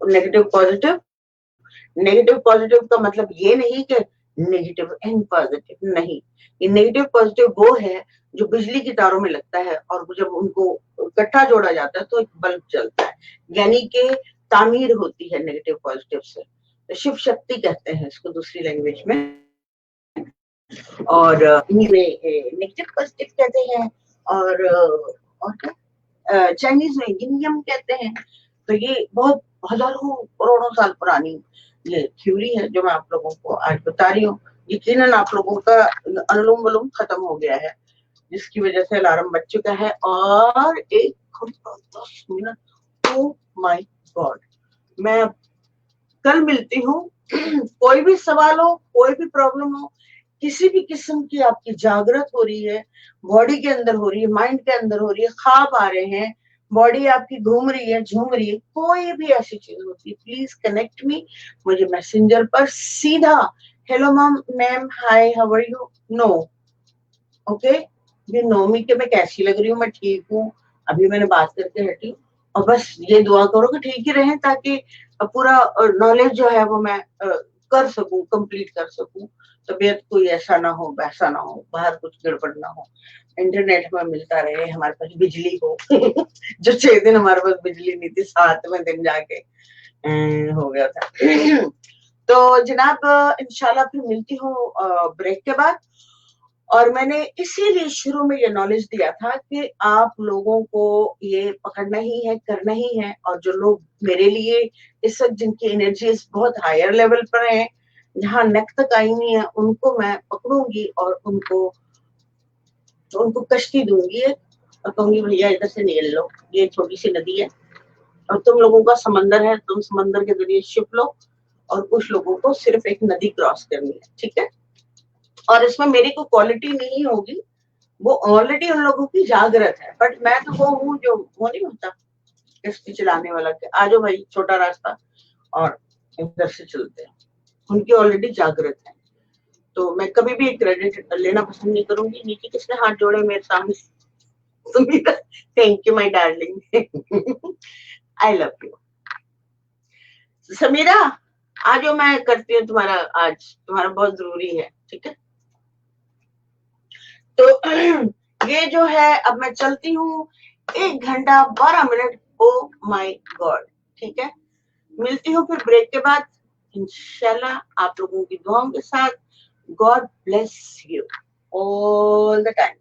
नेगेटिव पॉजिटिव। नेगेटिव पॉजिटिव का मतलब ये नहीं कि नेगेटिव एंड पॉजिटिव, नहीं। ये नेगेटिव पॉजिटिव वो है जो बिजली की तारों में लगता है, और जब उनको इकट्ठा जोड़ा जाता है तो एक बल्ब जलता है, यानी कि तामीर होती है नेगेटिव पॉजिटिव से। तो शिव शक्ति कहते हैं इसको दूसरी लैंग्वेज में, और नेगेटिव पॉजिटिव कहते हैं, और क्या चाइनीज में यिन कहते हैं। तो ये बहुत हजारों करोड़ों साल पुरानी ये थ्योरी है जो मैं आप लोगों को आज बता रही हूँ। यकीनन आप लोगों का अनुलोम विलोम खत्म हो गया है, जिसकी वजह से अलार्म बज चुका है, और एक 10 मिनट। O my God. मैं कल मिलती हूँ। कोई भी सवाल हो, कोई भी प्रॉब्लम हो, किसी भी किस्म की आपकी जागृत हो रही है, बॉडी के अंदर हो रही है, माइंड के अंदर हो रही है, ख्वाब आ रहे हैं, बॉडी आपकी घूम रही है, झूम रही है, कोई भी ऐसी चीज होती है, प्लीज कनेक्ट मी। मुझे मैसेंजर पर सीधा hello ma'am hi how are you, no okay, ये नो मी के मैं कैसी लग रही हूँ, मैं ठीक हूँ, अभी मैंने बात करके हटी हूँ, और बस ये दुआ करो कि ठीक ही रहे, ताकि पूरा नॉलेज जो है वो मैं कर सकूं, कंप्लीट कर सकूं। तबीयत कोई ऐसा ना हो, वैसा ना हो, बाहर कुछ गड़बड़ ना हो, इंटरनेट में मिलता रहे, हमारे पास बिजली हो। जो 6 दिन हमारे पास बिजली नहीं थी, 7वें दिन जाके हो गया था। तो जनाब इंशाल्लाह फिर मिलती हूँ ब्रेक के बाद। और मैंने इसीलिए शुरू में ये नॉलेज दिया था कि आप लोगों को ये पकड़ना ही है, करना ही है, और जो लोग मेरे लिए इस वक्त जिनकी एनर्जीज बहुत हायर लेवल पर हैं, जहां नेक तक आई नहीं है, उनको मैं पकड़ूंगी और उनको कश्ती दूंगी और कहूंगी भैया इधर से निकल लो, ये छोटी सी नदी है और तुम लोगों का समंदर है, तुम समंदर के जरिए शिप लो, और कुछ लोगों को सिर्फ एक नदी क्रॉस करनी है, ठीक है। और इसमें मेरी कोई क्वालिटी नहीं होगी, वो ऑलरेडी उन लोगों की जागृत है, बट मैं तो वो हूँ जो वो नहीं होता किश्ती चलाने वाला के आ जाओ भाई छोटा रास्ता और इधर से चलते हैं, उनकी ऑलरेडी जागृत है। तो मैं कभी भी क्रेडिट लेना पसंद नहीं करूंगी। नीचे किसने हाथ जोड़े मेरे सामने? Sumeera, thank you my darling. I love you Sameera. आज जो मैं करती हूँ तुम्हारा, आज तुम्हारा बहुत जरूरी है, ठीक है। तो ये जो है अब मैं चलती हूँ 1 घंटा 12 मिनट। ओ माय गॉड, ठीक है। मिलती हूँ फिर ब्रेक के बाद इंशाल्लाह आप लोगों की दुआओं के साथ। God bless you all the time.